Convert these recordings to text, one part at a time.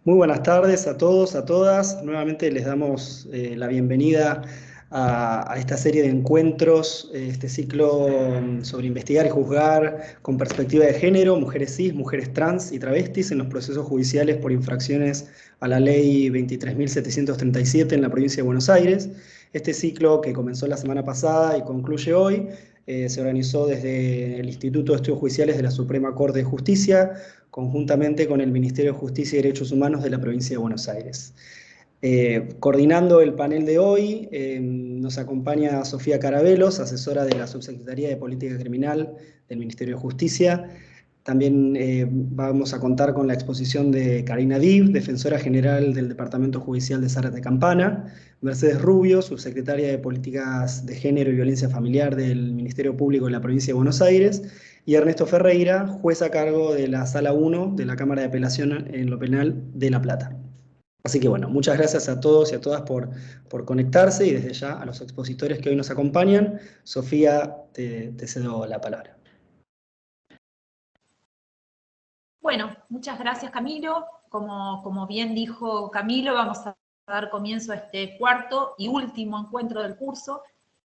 Muy buenas tardes a todos, a todas. Nuevamente les damos la bienvenida a esta serie de encuentros, este ciclo sobre investigar y juzgar con perspectiva de género, mujeres cis, mujeres trans y travestis en los procesos judiciales por infracciones a la ley 23.737 en la provincia de Buenos Aires. Este ciclo que comenzó la semana pasada y concluye hoy se organizó desde el Instituto de Estudios Judiciales de la Suprema Corte de Justicia, conjuntamente con el Ministerio de Justicia y Derechos Humanos de la provincia de Buenos Aires. Coordinando el panel de hoy nos acompaña Sofía Carabelos, asesora de la Subsecretaría de Política Criminal del Ministerio de Justicia. También vamos a contar con la exposición de Karina Div, defensora general del Departamento Judicial de Zárate Campana, Mercedes Rubio, subsecretaria de Políticas de Género y Violencia Familiar del Ministerio Público de la Provincia de Buenos Aires, y Ernesto Ferreira, juez a cargo de la Sala 1 de la Cámara de Apelación en lo Penal de La Plata. Así que bueno, muchas gracias a todos y a todas por conectarse, y desde ya a los expositores que hoy nos acompañan. Sofía, te cedo la palabra. Bueno, muchas gracias Camilo. Como bien dijo Camilo, vamos a dar comienzo a este cuarto y último encuentro del curso,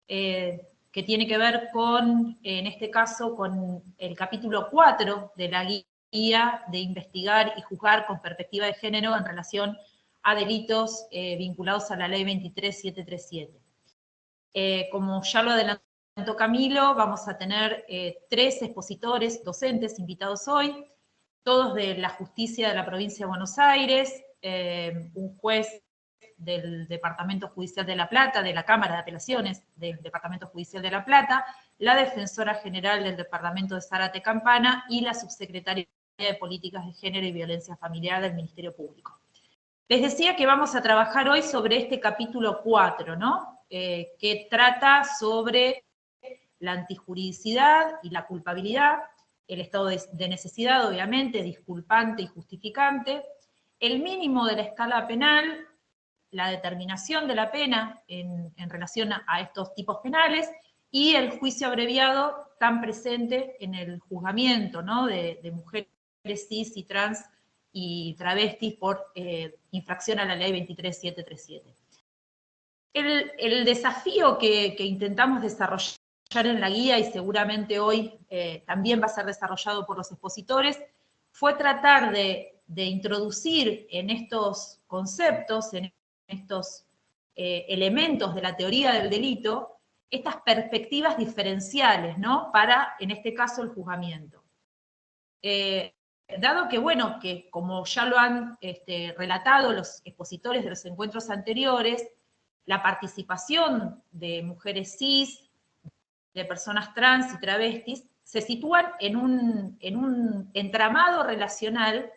que tiene que ver con, en este caso, con el capítulo 4 de la guía de investigar y juzgar con perspectiva de género en relación a delitos vinculados a la ley 23737. Como ya lo adelantó Camilo, vamos a tener 3 expositores docentes invitados hoy, todos de la justicia de la provincia de Buenos Aires, un juez del Departamento Judicial de La Plata, de la Cámara de Apelaciones del Departamento Judicial de La Plata, la defensora general del Departamento de Zárate Campana y la subsecretaria de Políticas de Género y Violencia Familiar del Ministerio Público. Les decía que vamos a trabajar hoy sobre este capítulo 4, ¿no? Que trata sobre la antijuridicidad y la culpabilidad, el estado de necesidad, obviamente, disculpante y justificante, el mínimo de la escala penal, la determinación de la pena en relación a estos tipos penales, y el juicio abreviado tan presente en el juzgamiento, ¿no? de mujeres cis y trans y travestis por infracción a la ley 23737. El desafío que intentamos desarrollar en la guía, y seguramente hoy también va a ser desarrollado por los expositores, fue tratar de introducir en estos conceptos, en estos elementos de la teoría del delito, estas perspectivas diferenciales, ¿no? Para, en este caso, el juzgamiento. Dado que, bueno, que como ya lo han relatado los expositores de los encuentros anteriores, la participación de mujeres cis, de personas trans y travestis, se sitúan en un entramado relacional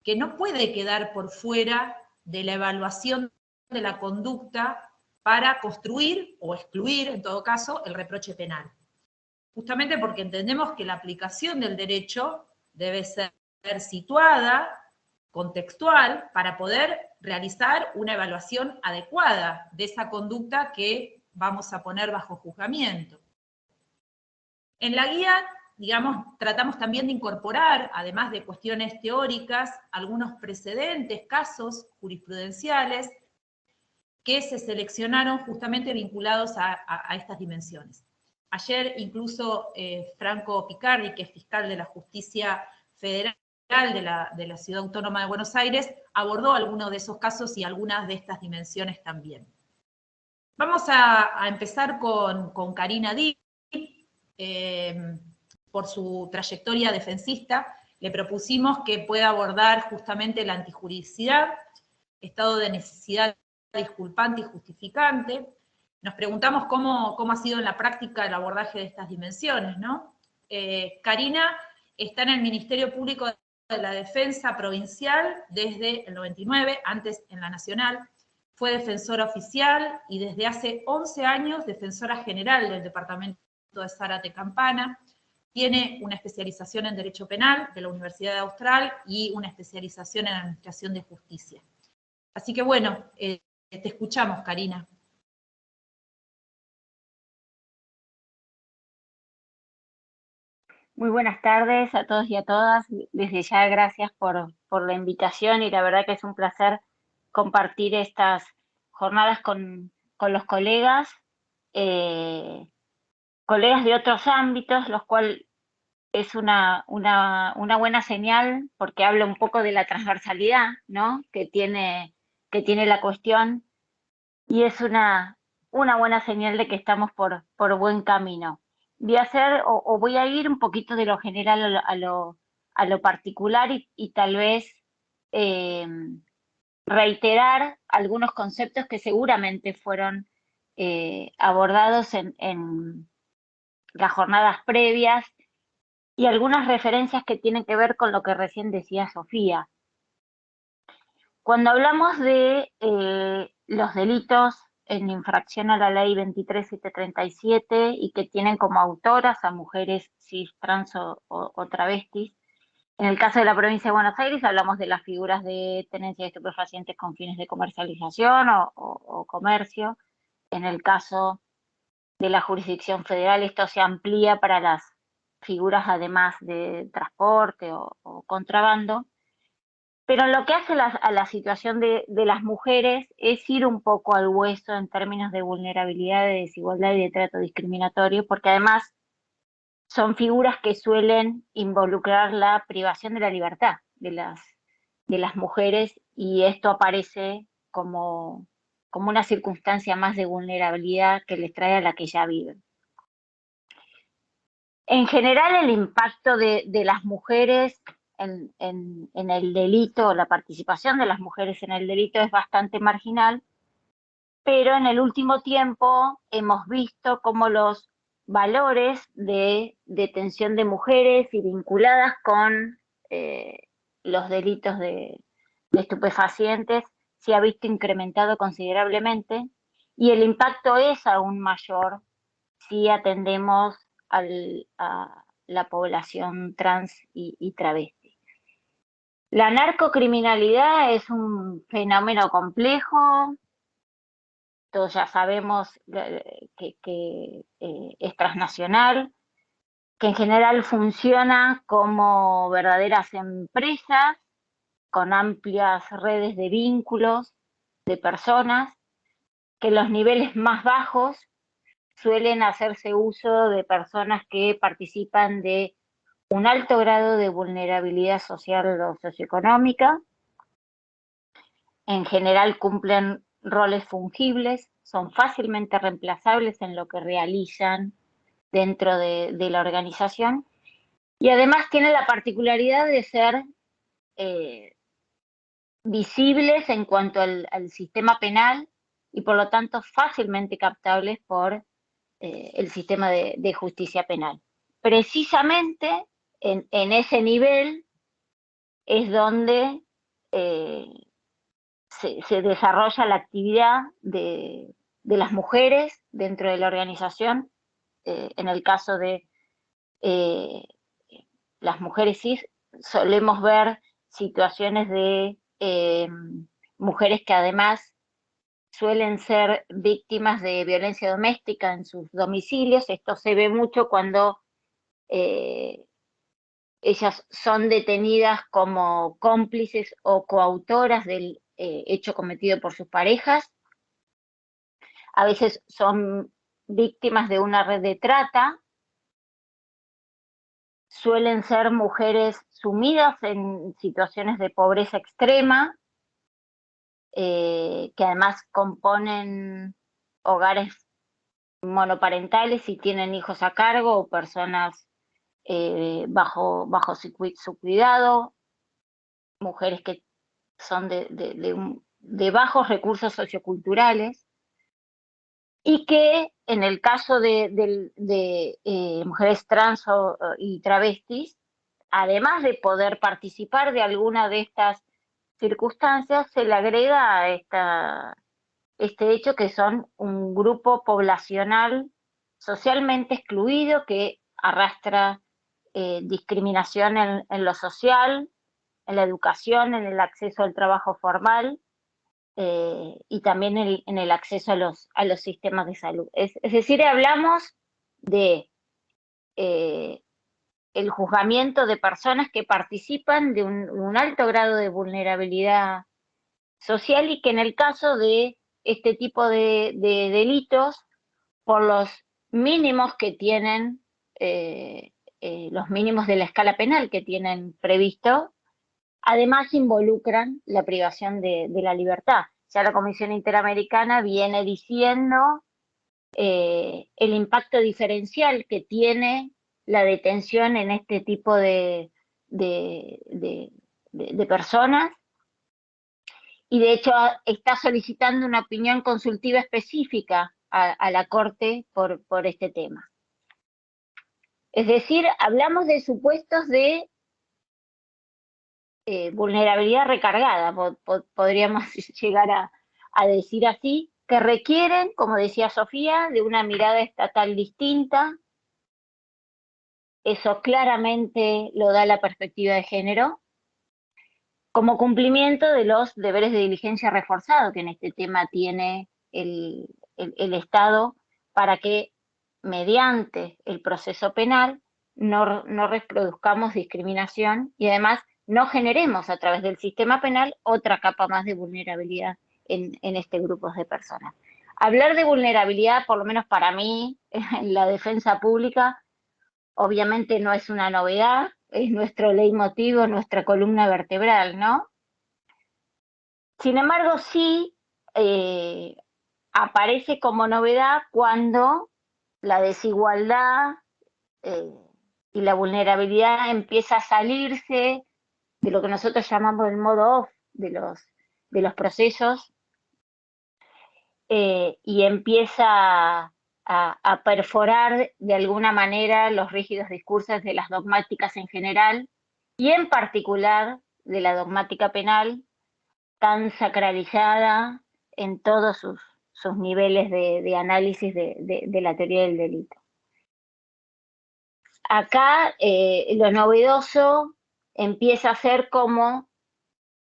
que no puede quedar por fuera de la evaluación de la conducta para construir o excluir, en todo caso, el reproche penal. Justamente porque entendemos que la aplicación del derecho debe ser situada, contextual, para poder realizar una evaluación adecuada de esa conducta que vamos a poner bajo juzgamiento. En la guía, digamos, tratamos también de incorporar, además de cuestiones teóricas, algunos precedentes, casos jurisprudenciales que se seleccionaron justamente vinculados a estas dimensiones. Ayer incluso Franco Picardi, que es fiscal de la Justicia Federal de la Ciudad Autónoma de Buenos Aires, abordó algunos de esos casos y algunas de estas dimensiones también. Vamos a empezar con Karina Div. Por su trayectoria defensista, le propusimos que pueda abordar justamente la antijuridicidad, estado de necesidad disculpante y justificante. Nos preguntamos cómo ha sido en la práctica el abordaje de estas dimensiones, ¿no? Karina está en el Ministerio Público de la Defensa Provincial desde el 99, antes en la Nacional. Fue defensora oficial y desde hace 11 años defensora general del Departamento de Zárate Campana. Tiene una especialización en Derecho Penal de la Universidad de Austral y una especialización en Administración de Justicia. Así que bueno, te escuchamos, Karina. Muy buenas tardes a todos y a todas. Desde ya, gracias por por la invitación, y la verdad que es un placer compartir estas jornadas con los colegas, colegas de otros ámbitos, los cuales es una buena señal, porque habla un poco de la transversalidad, ¿no?, que tiene la cuestión, y es una buena señal de que estamos por buen camino. Voy a hacer, o voy a ir un poquito de lo general a lo particular, y tal vez reiterar algunos conceptos que seguramente fueron abordados en las jornadas previas, y algunas referencias que tienen que ver con lo que recién decía Sofía. Cuando hablamos de los delitos en infracción a la ley 23737 y que tienen como autoras a mujeres cis, trans o travestis, en el caso de la provincia de Buenos Aires hablamos de las figuras de tenencia de estupefacientes con fines de comercialización o comercio. En el caso de la jurisdicción federal esto se amplía para las figuras además de transporte o contrabando. Pero lo que hace a la situación de las mujeres es ir un poco al hueso en términos de vulnerabilidad, de desigualdad y de trato discriminatorio, porque además son figuras que suelen involucrar la privación de la libertad de las mujeres, y esto aparece como una circunstancia más de vulnerabilidad que les trae a la que ya viven. En general, el impacto de las mujeres en el delito, la participación de las mujeres en el delito es bastante marginal, pero en el último tiempo hemos visto cómo los valores de detención de mujeres y vinculadas con los delitos de estupefacientes se ha visto incrementado considerablemente, y el impacto es aún mayor si atendemos a la población trans y travesti. La narcocriminalidad es un fenómeno complejo. Todos ya sabemos que es transnacional, que en general funciona como verdaderas empresas con amplias redes de vínculos de personas, que en los niveles más bajos suelen hacerse uso de personas que participan de un alto grado de vulnerabilidad social o socioeconómica. En general cumplen roles fungibles, son fácilmente reemplazables en lo que realizan dentro de la organización, y además tienen la particularidad de ser visibles en cuanto al sistema penal, y por lo tanto fácilmente captables por el sistema de justicia penal. Precisamente en ese nivel es donde se desarrolla la actividad de las mujeres dentro de la organización. En el caso de las mujeres cis, solemos ver situaciones de mujeres que además suelen ser víctimas de violencia doméstica en sus domicilios. Esto se ve mucho cuando ellas son detenidas como cómplices o coautoras del hecho cometido por sus parejas. A veces son víctimas de una red de trata. Suelen ser mujeres sumidas en situaciones de pobreza extrema, que además componen hogares monoparentales y tienen hijos a cargo, o personas bajo su cuidado, mujeres que son de bajos recursos socioculturales, y que en el caso de mujeres trans y travestis, además de poder participar de alguna de estas circunstancias, se le agrega a este hecho que son un grupo poblacional socialmente excluido que arrastra discriminación en lo social, en la educación, en el acceso al trabajo formal, y también en el acceso a los sistemas de salud. Es decir, hablamos de el juzgamiento de personas que participan de un alto grado de vulnerabilidad social y que en el caso de este tipo de delitos, por los mínimos que tienen, los mínimos de la escala penal que tienen previsto, además involucran la privación de la libertad. Ya la Comisión Interamericana viene diciendo el impacto diferencial que tiene la detención en este tipo de personas, y de hecho está solicitando una opinión consultiva específica a la Corte por este tema. Es decir, hablamos de supuestos de vulnerabilidad recargada, podríamos llegar a decir así, que requieren, como decía Sofía, de una mirada estatal distinta. Eso claramente lo da la perspectiva de género, como cumplimiento de los deberes de diligencia reforzado que en este tema tiene el Estado, para que mediante el proceso penal no reproduzcamos discriminación y además no generemos a través del sistema penal otra capa más de vulnerabilidad en este grupo de personas. Hablar de vulnerabilidad, por lo menos para mí, en la defensa pública, obviamente no es una novedad, es nuestro leitmotiv, nuestra columna vertebral, ¿no? Sin embargo, sí aparece como novedad cuando la desigualdad y la vulnerabilidad empieza a salirse de lo que nosotros llamamos el modo off de los procesos, y empieza a perforar de alguna manera los rígidos discursos de las dogmáticas en general, y en particular de la dogmática penal, tan sacralizada en todos sus niveles de análisis de la teoría del delito. Acá lo novedoso empieza a ser como,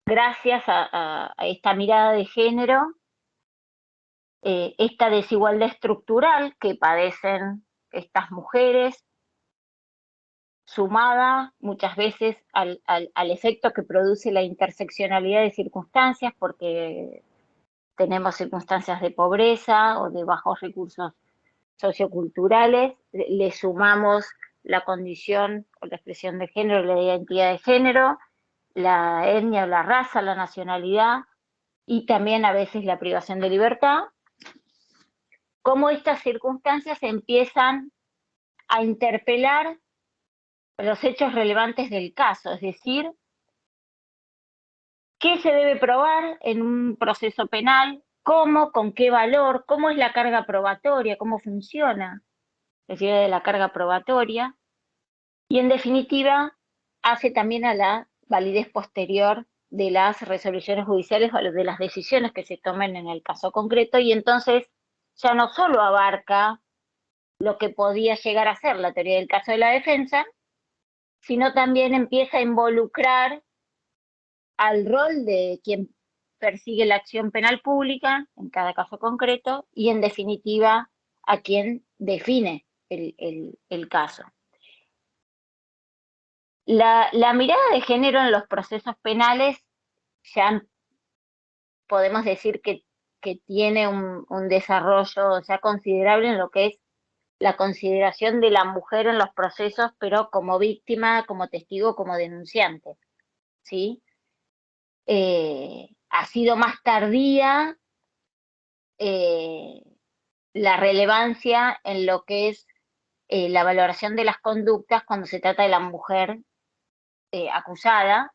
gracias a esta mirada de género, esta desigualdad estructural que padecen estas mujeres, sumada muchas veces al efecto que produce la interseccionalidad de circunstancias, porque tenemos circunstancias de pobreza o de bajos recursos socioculturales, le sumamos la condición o la expresión de género, la identidad de género, la etnia o la raza, la nacionalidad, y también a veces la privación de libertad, cómo estas circunstancias empiezan a interpelar los hechos relevantes del caso, es decir, qué se debe probar en un proceso penal, cómo, con qué valor, cómo es la carga probatoria, cómo funciona la idea de la carga probatoria, y en definitiva hace también a la validez posterior de las resoluciones judiciales o de las decisiones que se tomen en el caso concreto, y entonces ya no solo abarca lo que podía llegar a ser la teoría del caso de la defensa, sino también empieza a involucrar al rol de quien persigue la acción penal pública en cada caso concreto y en definitiva a quien define el caso. La mirada de género en los procesos penales ya podemos decir que tiene un desarrollo ya considerable en lo que es la consideración de la mujer en los procesos, pero como víctima, como testigo, como denunciante, ¿sí? Ha sido más tardía la relevancia en lo que es la valoración de las conductas cuando se trata de la mujer acusada.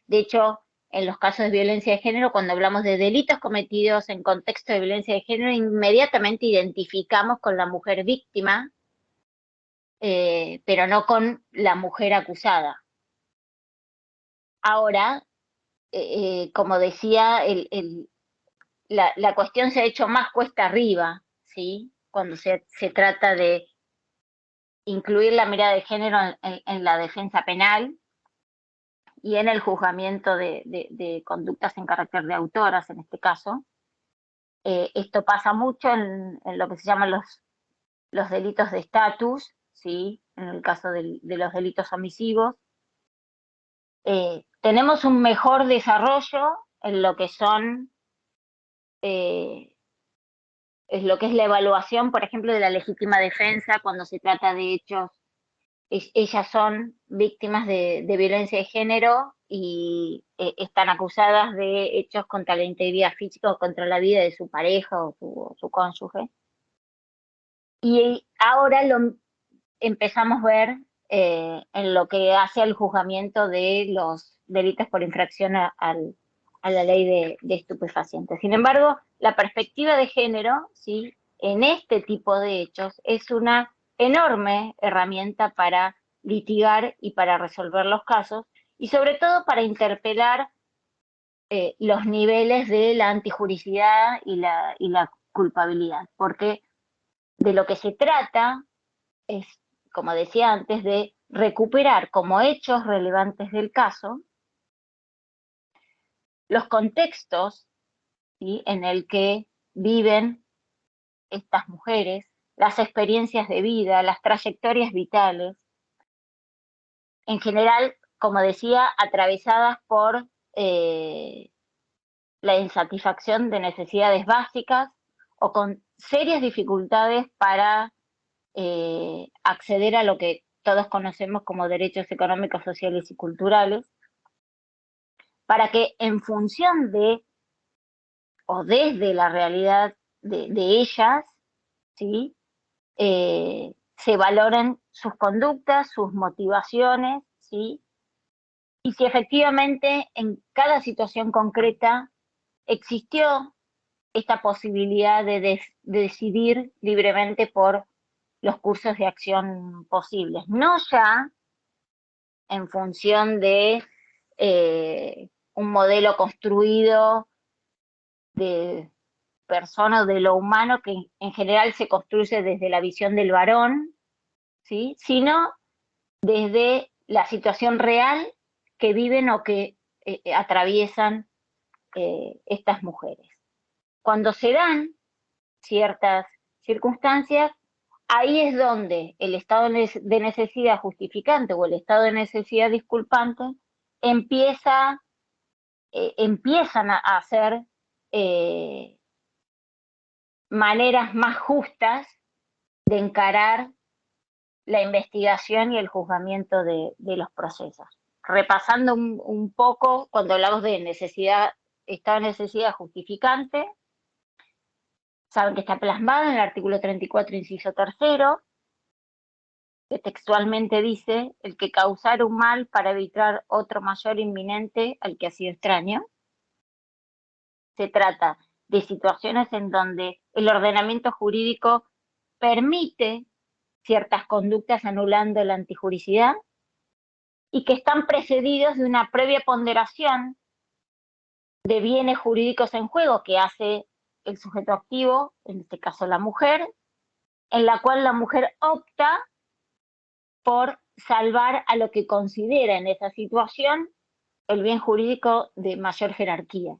De hecho, en los casos de violencia de género, cuando hablamos de delitos cometidos en contexto de violencia de género, inmediatamente identificamos con la mujer víctima, pero no con la mujer acusada. Ahora, como decía, la cuestión se ha hecho más cuesta arriba, ¿sí? Cuando se trata de incluir la mirada de género en la defensa penal y en el juzgamiento de conductas en carácter de autoras, en este caso. Esto pasa mucho en lo que se llaman los delitos de estatus, ¿sí? En el caso de los delitos omisivos. Tenemos un mejor desarrollo en lo que son, es lo que es la evaluación, por ejemplo, de la legítima defensa cuando se trata de hechos. Ellas son víctimas de violencia de género y están acusadas de hechos contra la integridad física o contra la vida de su pareja o su cónyuge. Y ahora lo empezamos a ver en lo que hace al juzgamiento de los delitos por infracción a la ley de estupefacientes. Sin embargo, la perspectiva de género, ¿sí?, en este tipo de hechos es una enorme herramienta para litigar y para resolver los casos, y sobre todo para interpelar los niveles de la antijuricidad y la culpabilidad, porque de lo que se trata es, como decía antes, de recuperar como hechos relevantes del caso los contextos, ¿sí?, en el que viven estas mujeres, las experiencias de vida, las trayectorias vitales, en general, como decía, atravesadas por la insatisfacción de necesidades básicas o con serias dificultades para acceder a lo que todos conocemos como derechos económicos, sociales y culturales, para que en función de o desde la realidad de ellas, ¿sí?, se valoren sus conductas, sus motivaciones, ¿sí?, y si efectivamente en cada situación concreta existió esta posibilidad de decidir libremente por los cursos de acción posibles, no ya en función de un modelo construido de persona o de lo humano que en general se construye desde la visión del varón, ¿sí?, sino desde la situación real que viven o que atraviesan estas mujeres. Cuando se dan ciertas circunstancias, ahí es donde el estado de necesidad justificante o el estado de necesidad disculpante empiezan a hacer maneras más justas de encarar la investigación y el juzgamiento de los procesos. Repasando un poco, cuando hablamos de estado de necesidad justificante, saben que está plasmado en el artículo 34, inciso 3, que textualmente dice: el que causar un mal para evitar otro mayor inminente al que ha sido extraño. Se trata de situaciones en donde el ordenamiento jurídico permite ciertas conductas anulando la antijuricidad y que están precedidos de una previa ponderación de bienes jurídicos en juego que hace el sujeto activo, en este caso la mujer, en la cual la mujer opta por salvar a lo que considera en esa situación el bien jurídico de mayor jerarquía.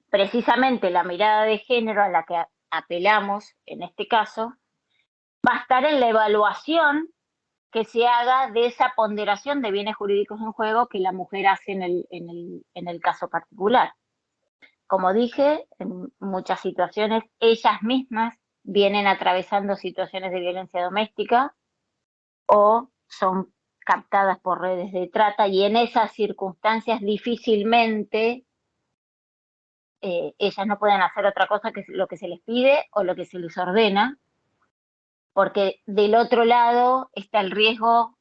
Precisamente la mirada de género a la que apelamos en este caso va a estar en la evaluación que se haga de esa ponderación de bienes jurídicos en juego que la mujer hace en el caso particular. Como dije, en muchas situaciones ellas mismas vienen atravesando situaciones de violencia doméstica o son captadas por redes de trata, y en esas circunstancias difícilmente ellas no pueden hacer otra cosa que lo que se les pide o lo que se les ordena, porque del otro lado está el riesgo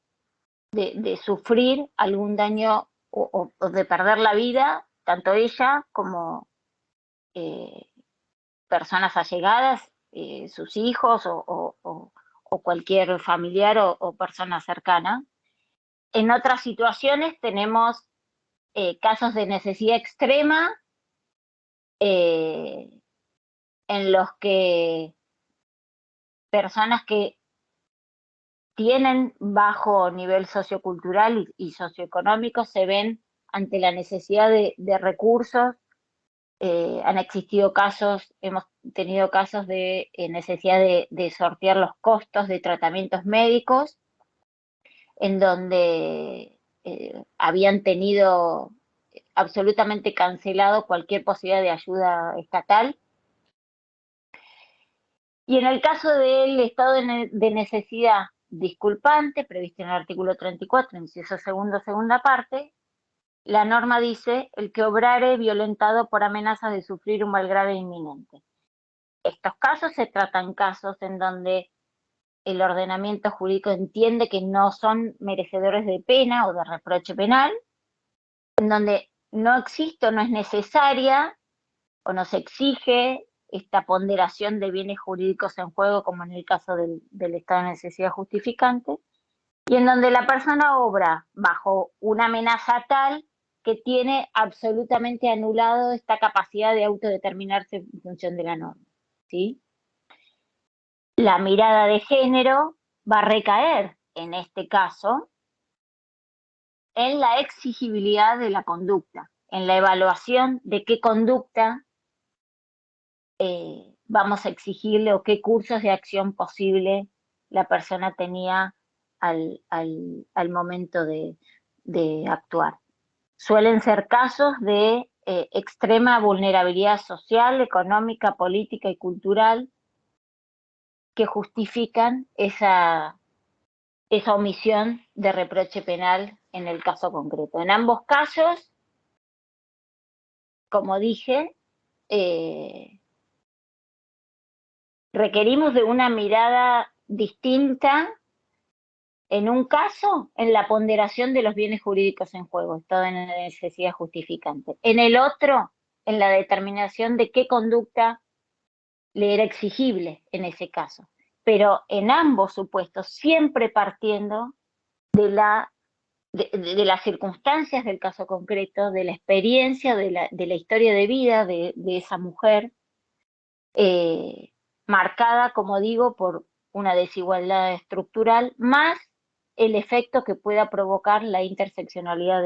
de sufrir algún daño o de perder la vida, tanto ella como personas allegadas, sus hijos o cualquier familiar o persona cercana. En otras situaciones tenemos casos de necesidad extrema en los que personas que tienen bajo nivel sociocultural y socioeconómico se ven ante la necesidad de recursos. Han existido casos, hemos tenido casos de necesidad de sortear los costos de tratamientos médicos, en donde habían tenido absolutamente cancelado cualquier posibilidad de ayuda estatal. Y en el caso del estado de necesidad disculpante, previsto en el artículo 34, inciso segundo, segunda parte, la norma dice: el que obrare violentado por amenazas de sufrir un mal grave inminente. Estos casos se tratan casos en donde el ordenamiento jurídico entiende que no son merecedores de pena o de reproche penal, en donde no existe o no es necesaria o no se exige esta ponderación de bienes jurídicos en juego, como en el caso del estado de necesidad justificante, y en donde la persona obra bajo una amenaza tal que tiene absolutamente anulado esta capacidad de autodeterminarse en función de la norma, ¿sí? La mirada de género va a recaer, en este caso, en la exigibilidad de la conducta, en la evaluación de qué conducta vamos a exigirle o qué cursos de acción posible la persona tenía al momento de actuar. Suelen ser casos de extrema vulnerabilidad social, económica, política y cultural que justifican esa omisión de reproche penal en el caso concreto. En ambos casos, como dije, requerimos de una mirada distinta, en un caso, en la ponderación de los bienes jurídicos en juego, estado en la necesidad justificante. En el otro, en la determinación de qué conducta le era exigible en ese caso. Pero en ambos supuestos, siempre partiendo de las circunstancias del caso concreto, de la experiencia, de la historia de vida de esa mujer, marcada, como digo, por una desigualdad estructural, más el efecto que pueda provocar la interseccionalidad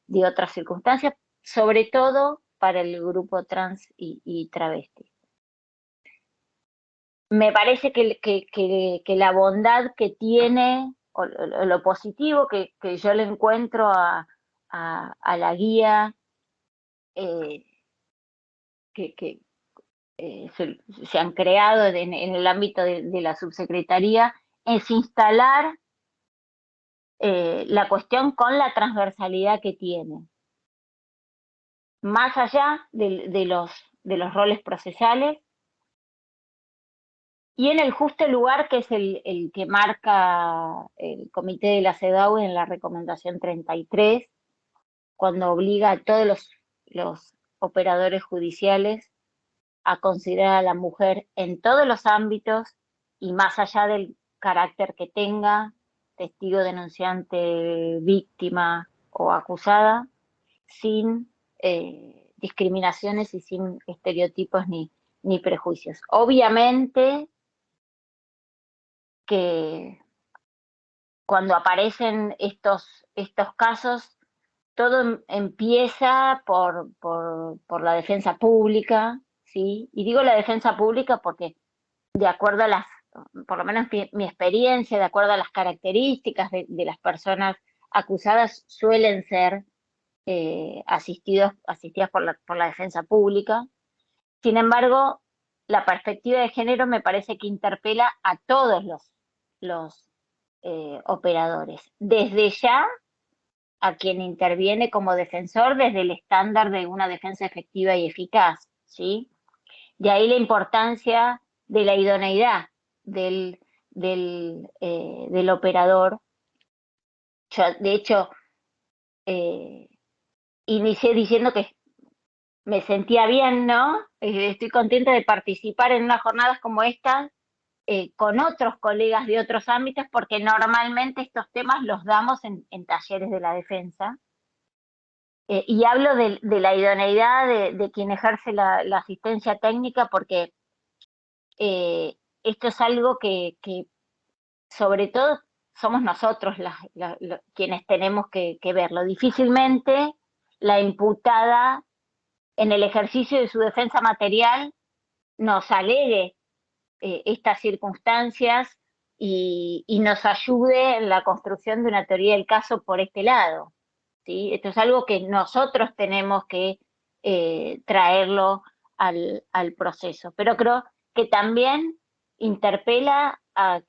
de otras circunstancias, sobre todo para el grupo trans y travesti. Me parece que la bondad que tiene, o lo positivo que yo le encuentro a la guía que se han creado en el ámbito de la subsecretaría, es instalar la cuestión con la transversalidad que tiene, más allá de los roles procesales, y en el justo lugar que es el que marca el comité de la CEDAW en la recomendación 33, cuando obliga a todos los operadores judiciales a considerar a la mujer en todos los ámbitos y más allá del carácter que tenga, testigo, denunciante, víctima o acusada, sin discriminaciones y sin estereotipos ni prejuicios. Obviamente que cuando aparecen estos casos, todo empieza por la defensa pública, ¿sí? Y digo la defensa pública porque de acuerdo a por lo menos mi experiencia, de acuerdo a las características de las personas acusadas, suelen ser asistidas por la defensa pública. Sin embargo, la perspectiva de género me parece que interpela a todos los operadores, desde ya a quien interviene como defensor desde el estándar de una defensa efectiva y eficaz, ¿sí? De ahí la importancia de la idoneidad del operador. Yo, de hecho, inicié diciendo que me sentía bien, ¿no? Estoy contenta de participar en unas jornadas como estas con otros colegas de otros ámbitos, porque normalmente estos temas los damos en talleres de la defensa. Y hablo de la idoneidad de quien ejerce la asistencia técnica, porque esto es algo que sobre todo somos nosotros quienes tenemos que verlo. Difícilmente la imputada en el ejercicio de su defensa material nos alegue estas circunstancias y nos ayude en la construcción de una teoría del caso por este lado, ¿sí? Esto es algo que nosotros tenemos que traerlo al proceso, pero creo que también interpela al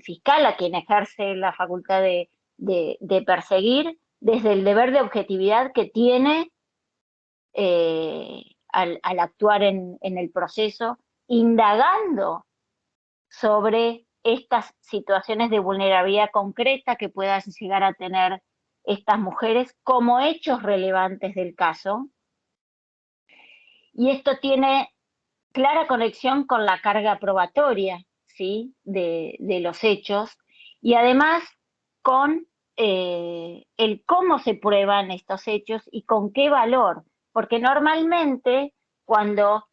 fiscal, a quien ejerce la facultad de perseguir, desde el deber de objetividad que tiene al actuar en el proceso, indagando sobre estas situaciones de vulnerabilidad concreta que puedan llegar a tener estas mujeres como hechos relevantes del caso. Y esto tiene clara conexión con la carga probatoria, ¿sí?, de los hechos, y además con el cómo se prueban estos hechos y con qué valor, porque normalmente cuando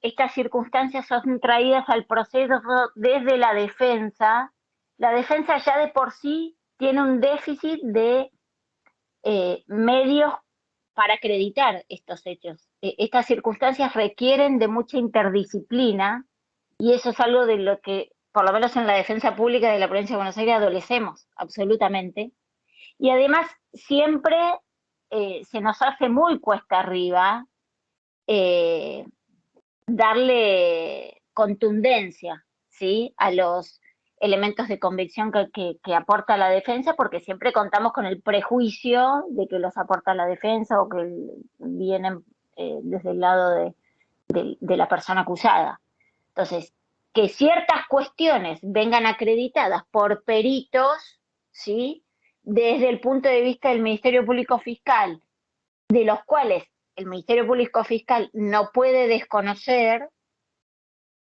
estas circunstancias son traídas al proceso desde la defensa ya de por sí tiene un déficit de medios para acreditar estos hechos. Estas circunstancias requieren de mucha interdisciplina y eso es algo de lo que, por lo menos en la defensa pública de la provincia de Buenos Aires, adolecemos absolutamente. Y además siempre se nos hace muy cuesta arriba darle contundencia, ¿sí?, a los elementos de convicción que aporta la defensa, porque siempre contamos con el prejuicio de que los aporta la defensa o que vienen desde el lado de la persona acusada. Entonces, que ciertas cuestiones vengan acreditadas por peritos, ¿sí?, desde el punto de vista del Ministerio Público Fiscal, de los cuales el Ministerio Público Fiscal no puede desconocer,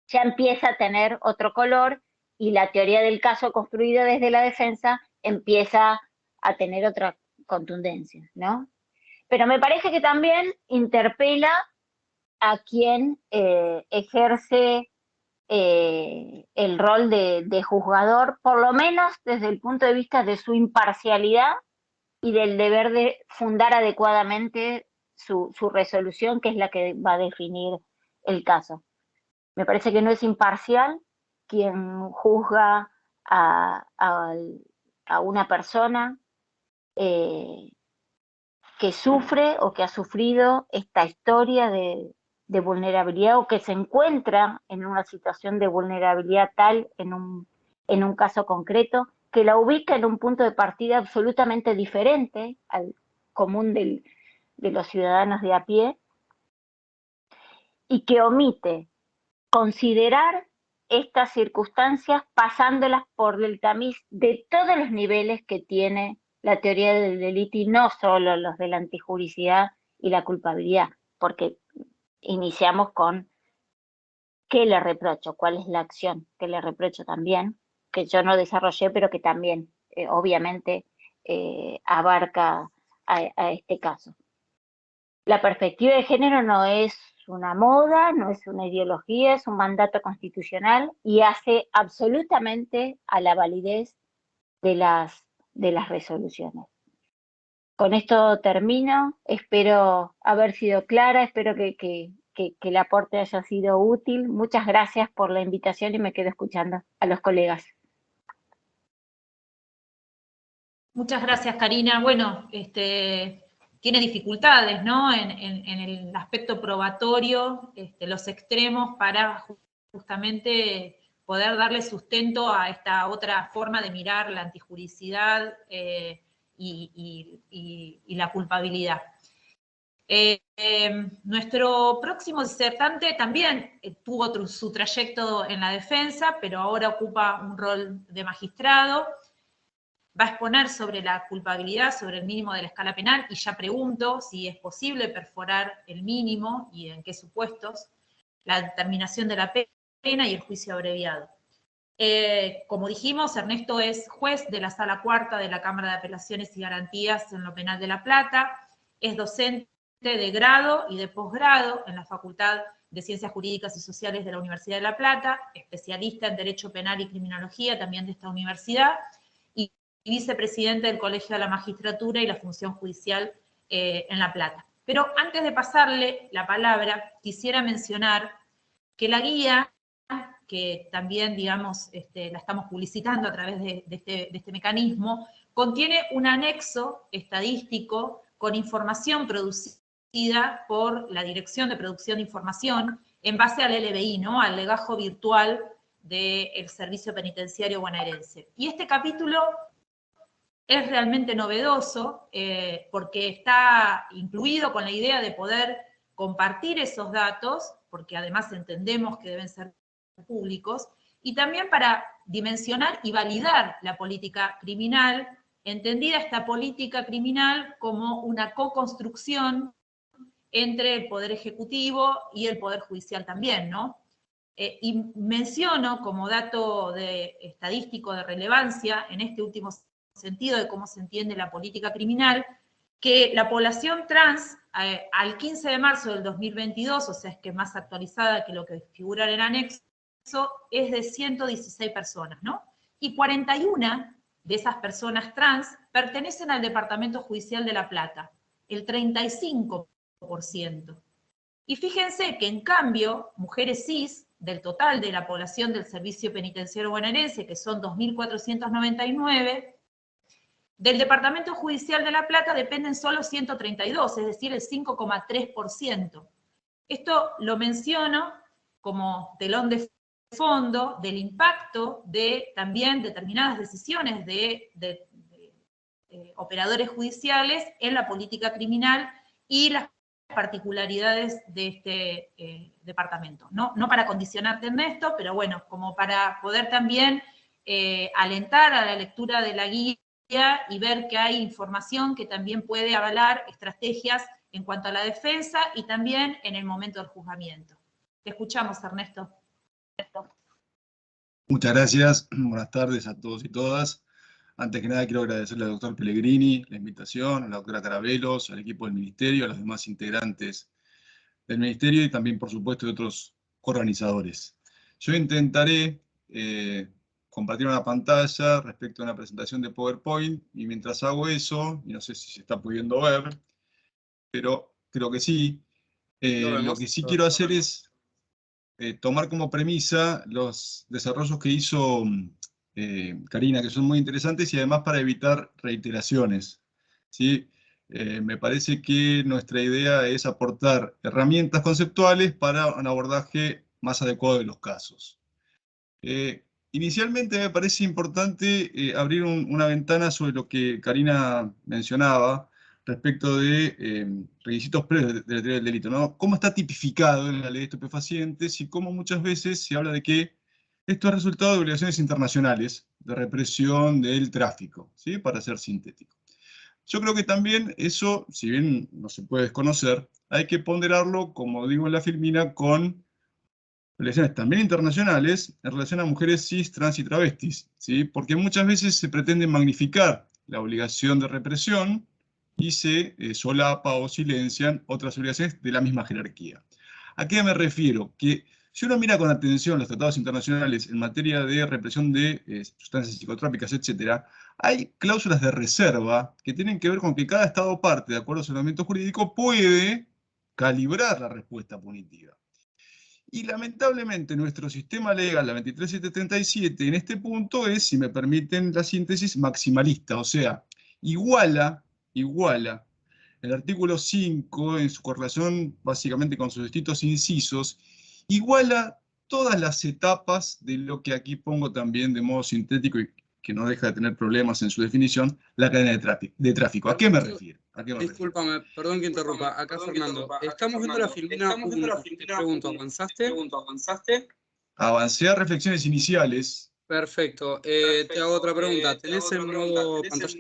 ya empieza a tener otro color y la teoría del caso construida desde la defensa empieza a tener otra contundencia, ¿no? Pero me parece que también interpela a quien ejerce el rol de juzgador, por lo menos desde el punto de vista de su imparcialidad y del deber de fundar adecuadamente su resolución, que es la que va a definir el caso. Me parece que no es imparcial quien juzga a una persona que sufre o que ha sufrido esta historia de vulnerabilidad o que se encuentra en una situación de vulnerabilidad tal en un caso concreto, que la ubica en un punto de partida absolutamente diferente al común de los ciudadanos de a pie y que omite considerar estas circunstancias pasándolas por el tamiz de todos los niveles que tiene la teoría del delito y no solo los de la antijuricidad y la culpabilidad, porque iniciamos con qué le reprocho, cuál es la acción que le reprocho también, que yo no desarrollé, pero que también obviamente abarca a este caso. La perspectiva de género no es una moda, no es una ideología, es un mandato constitucional y hace absolutamente a la validez de las resoluciones. Con esto termino, espero haber sido clara, espero que el aporte haya sido útil. Muchas gracias por la invitación y me quedo escuchando a los colegas. Muchas gracias, Karina. Bueno, tiene dificultades, ¿no?, en el aspecto probatorio, los extremos para justamente poder darle sustento a esta otra forma de mirar la antijuricidad y la culpabilidad. Nuestro próximo disertante también tuvo su trayecto en la defensa, pero ahora ocupa un rol de magistrado. Va a exponer sobre la culpabilidad, sobre el mínimo de la escala penal, y ya pregunto si es posible perforar el mínimo y en qué supuestos, la determinación de la pena y el juicio abreviado. Como dijimos, Ernesto es juez de la Sala Cuarta de la Cámara de Apelaciones y Garantías en lo Penal de La Plata, es docente de grado y de posgrado en la Facultad de Ciencias Jurídicas y Sociales de la Universidad de La Plata, especialista en Derecho Penal y Criminología también de esta universidad, y vicepresidente del Colegio de la Magistratura y la Función Judicial en La Plata. Pero antes de pasarle la palabra, quisiera mencionar que la guía, que también, digamos, la estamos publicitando a través de este mecanismo, contiene un anexo estadístico con información producida por la Dirección de Producción de Información en base al LBI, ¿no? Al legajo virtual del Servicio Penitenciario Bonaerense. Y este capítulo es realmente novedoso porque está incluido con la idea de poder compartir esos datos, porque además entendemos que deben ser públicos, y también para dimensionar y validar la política criminal, entendida esta política criminal como una co-construcción entre el Poder Ejecutivo y el Poder Judicial también, ¿no? Y menciono como dato estadístico de relevancia en este último sentido de cómo se entiende la política criminal, que la población trans al 15 de marzo del 2022, o sea, es que más actualizada que lo que figura en el anexo, es de 116 personas, ¿no? Y 41 de esas personas trans pertenecen al Departamento Judicial de La Plata, el 35%. Y fíjense que en cambio, mujeres cis, del total de la población del Servicio Penitenciario Bonaerense, que son 2.499, del Departamento Judicial de La Plata dependen solo 132, es decir, el 5,3%. Esto lo menciono como telón de fondo del impacto de también determinadas decisiones de operadores judiciales en la política criminal y las particularidades de este departamento. No para condicionarte en esto, pero bueno, como para poder también alentar a la lectura de la guía y ver que hay información que también puede avalar estrategias en cuanto a la defensa y también en el momento del juzgamiento. Te escuchamos, Ernesto. Muchas gracias. Buenas tardes a todos y todas. Antes que nada quiero agradecerle al doctor Pellegrini la invitación, a la doctora Carabelos, al equipo del Ministerio, a los demás integrantes del Ministerio y también, por supuesto, de otros organizadores. Yo intentaré compartir una pantalla respecto a una presentación de PowerPoint y mientras hago eso, y no sé si se está pudiendo ver, pero creo que sí, lo que sí quiero hacer es tomar como premisa los desarrollos que hizo Karina, que son muy interesantes y además para evitar reiteraciones, ¿sí? Me parece que nuestra idea es aportar herramientas conceptuales para un abordaje más adecuado de los casos. Inicialmente me parece importante abrir una ventana sobre lo que Karina mencionaba respecto de requisitos previos de la teoría del delito, ¿no? Cómo está tipificado en la ley de estupefacientes y cómo muchas veces se habla de que esto es resultado de obligaciones internacionales de represión del tráfico, ¿sí? Para ser sintético. Yo creo que también eso, si bien no se puede desconocer, hay que ponderarlo, como digo en la filmina, con obligaciones también internacionales en relación a mujeres cis, trans y travestis, ¿sí? Porque muchas veces se pretende magnificar la obligación de represión y se solapa o silencian otras obligaciones de la misma jerarquía. ¿A qué me refiero? Que si uno mira con atención los tratados internacionales en materia de represión de sustancias psicotrópicas, etc., hay cláusulas de reserva que tienen que ver con que cada Estado parte, de acuerdo a su ordenamiento jurídico, puede calibrar la respuesta punitiva. Y lamentablemente nuestro sistema legal, la 23737, en este punto es, si me permiten la síntesis, maximalista, o sea, iguala el artículo 5 en su correlación básicamente con sus distintos incisos, iguala todas las etapas de lo que aquí pongo también de modo sintético y que no deja de tener problemas en su definición, la cadena de tráfico. ¿A qué me refiero? Discúlpame, perdón que interrumpa. Acá Fernando. Estamos viendo la filmina 1. Te pregunto, ¿avanzaste? Avancé a reflexiones iniciales. Perfecto. Te hago otra pregunta. ¿Tenés el modo pantalla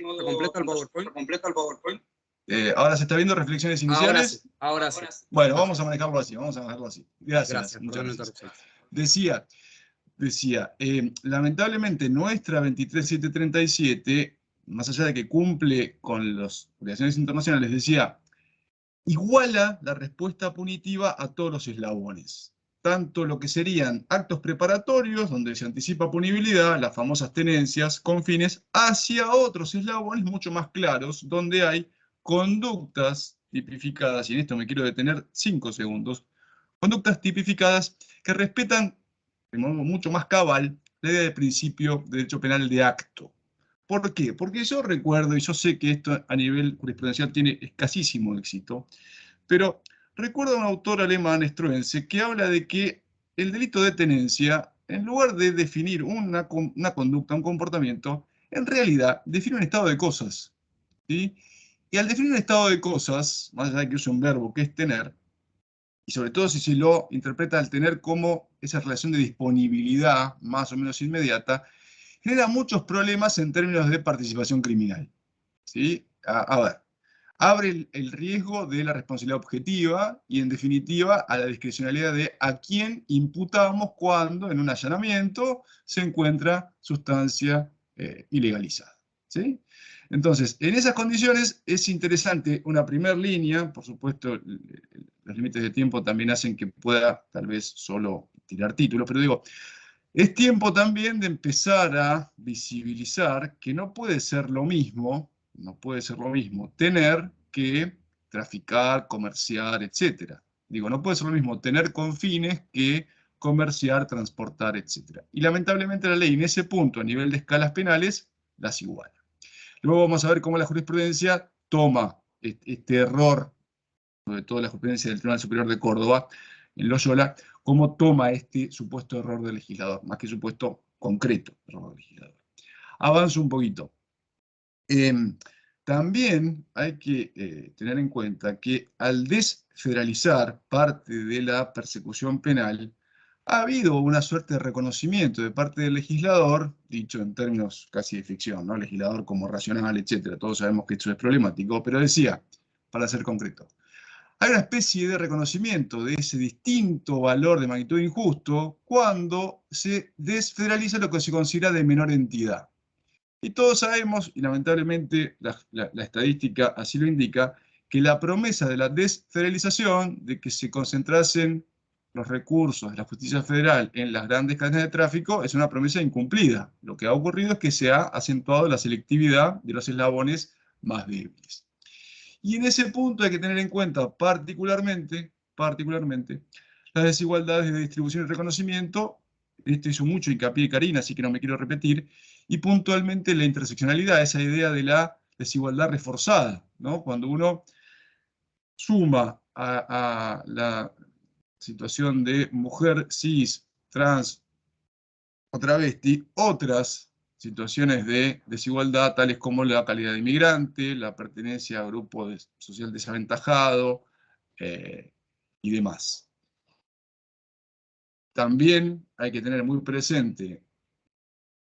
completa el PowerPoint? Ahora se está viendo reflexiones iniciales. Ahora sí. Bueno, vamos a manejarlo así, Gracias. Muchas gracias. Decía, lamentablemente nuestra 23737, más allá de que cumple con las obligaciones internacionales, decía, iguala la respuesta punitiva a todos los eslabones. Tanto lo que serían actos preparatorios, donde se anticipa punibilidad, las famosas tenencias, con fines hacia otros eslabones mucho más claros, donde hay conductas tipificadas, y en esto me quiero detener 5 segundos, conductas tipificadas que respetan de modo mucho más cabal la idea del principio de derecho penal de acto. ¿Por qué? Porque yo recuerdo, y yo sé que esto a nivel jurisprudencial tiene escasísimo éxito, pero recuerdo a un autor alemán, Struensee, que habla de que el delito de tenencia, en lugar de definir una conducta, un comportamiento, en realidad define un estado de cosas, ¿sí? Y al definir un estado de cosas, más allá de que use un verbo que es tener, y sobre todo si se lo interpreta al tener como esa relación de disponibilidad más o menos inmediata, genera muchos problemas en términos de participación criminal, ¿sí? A ver, abre el riesgo de la responsabilidad objetiva y, en definitiva, a la discrecionalidad de a quién imputamos cuando en un allanamiento se encuentra sustancia ilegalizada, ¿sí? Entonces, en esas condiciones es interesante una primera línea, por supuesto, los límites de tiempo también hacen que pueda tal vez solo tirar títulos, pero digo, es tiempo también de empezar a visibilizar que no puede ser lo mismo tener que traficar, comerciar, etc. Digo, no puede ser lo mismo tener con fines que comerciar, transportar, etc. Y lamentablemente la ley en ese punto, a nivel de escalas penales, las iguala. Luego vamos a ver cómo la jurisprudencia toma este error, sobre todo la jurisprudencia del Tribunal Superior de Córdoba, en Loyola, cómo toma este supuesto error del legislador, más que supuesto concreto error del legislador. Avanzo un poquito. También hay que tener en cuenta que al desfederalizar parte de la persecución penal, ha habido una suerte de reconocimiento de parte del legislador, dicho en términos casi de ficción, ¿no? Legislador como racional, etc. Todos sabemos que esto es problemático, pero decía, para ser concreto, hay una especie de reconocimiento de ese distinto valor de magnitud injusto cuando se desfederaliza lo que se considera de menor entidad. Y todos sabemos, y lamentablemente la estadística así lo indica, que la promesa de la desfederalización, de que se concentrasen los recursos de la justicia federal en las grandes cadenas de tráfico, es una promesa incumplida. Lo que ha ocurrido es que se ha acentuado la selectividad de los eslabones más débiles. Y en ese punto hay que tener en cuenta particularmente las desigualdades de distribución y reconocimiento. Esto hizo mucho hincapié Karina, así que no me quiero repetir, y puntualmente la interseccionalidad, esa idea de la desigualdad reforzada, ¿no? Cuando uno suma a la situación de mujer, cis, trans o travesti, otras situaciones de desigualdad, tales como la calidad de inmigrante, la pertenencia a grupo social desaventajado y demás. También hay que tener muy presente,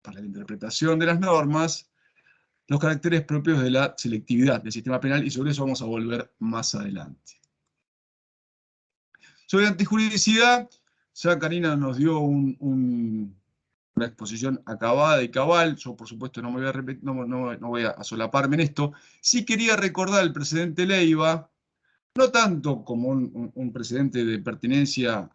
para la interpretación de las normas, los caracteres propios de la selectividad del sistema penal, y sobre eso vamos a volver más adelante. Sobre antijuridicidad, ya Karina nos dio una exposición acabada y cabal. Yo, por supuesto, no voy a solaparme en esto. Sí quería recordar el precedente Leiva, no tanto como un precedente de pertinencia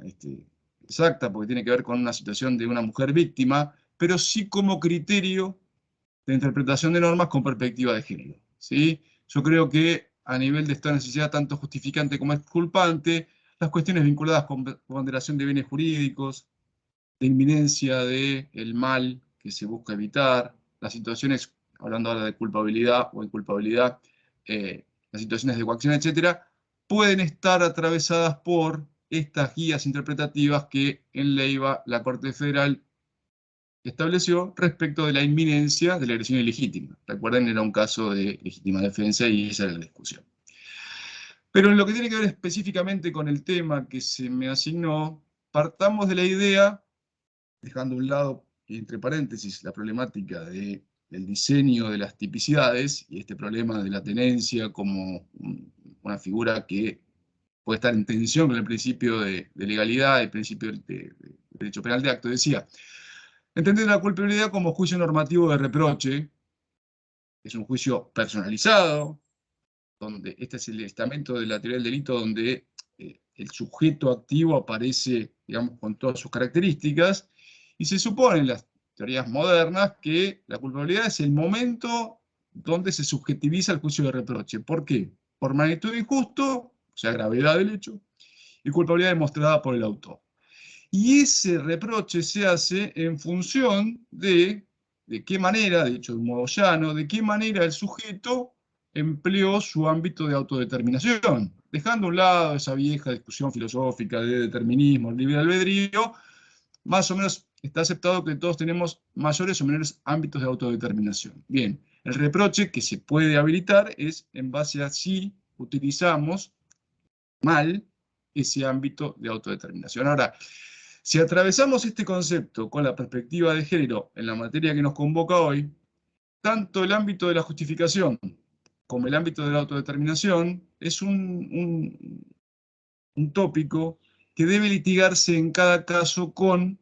exacta, porque tiene que ver con una situación de una mujer víctima, pero sí como criterio de interpretación de normas con perspectiva de género, ¿sí? Yo creo que a nivel de esta necesidad tanto justificante como exculpante, las cuestiones vinculadas con ponderación de bienes jurídicos, de inminencia del mal que se busca evitar, las situaciones, hablando ahora de culpabilidad o inculpabilidad, las situaciones de coacción, etcétera, pueden estar atravesadas por estas guías interpretativas que en Leiva la Corte Federal estableció respecto de la inminencia de la agresión ilegítima. Recuerden, era un caso de legítima defensa y esa era la discusión. Pero en lo que tiene que ver específicamente con el tema que se me asignó, partamos de la idea, dejando a un lado, entre paréntesis, la problemática del diseño de las tipicidades y este problema de la tenencia como una figura que puede estar en tensión con el principio de legalidad, el principio de derecho penal de acto. Decía, entender la culpabilidad como juicio normativo de reproche, es un juicio personalizado, donde este es el estamento de la teoría del delito, donde el sujeto activo aparece, digamos, con todas sus características, y se supone en las teorías modernas que la culpabilidad es el momento donde se subjetiviza el juicio de reproche. ¿Por qué? por magnitud injusto, o sea, gravedad del hecho, y culpabilidad demostrada por el autor. Y ese reproche se hace en función de qué manera, de hecho de un modo llano, de qué manera el sujeto empleó su ámbito de autodeterminación, dejando a un lado esa vieja discusión filosófica de determinismo, libre albedrío. Más o menos está aceptado que todos tenemos mayores o menores ámbitos de autodeterminación. Bien, el reproche que se puede habilitar es en base a si utilizamos mal ese ámbito de autodeterminación. Ahora, si atravesamos este concepto con la perspectiva de género en la materia que nos convoca hoy, tanto el ámbito de la justificación como el ámbito de la autodeterminación es un tópico que debe litigarse en cada caso con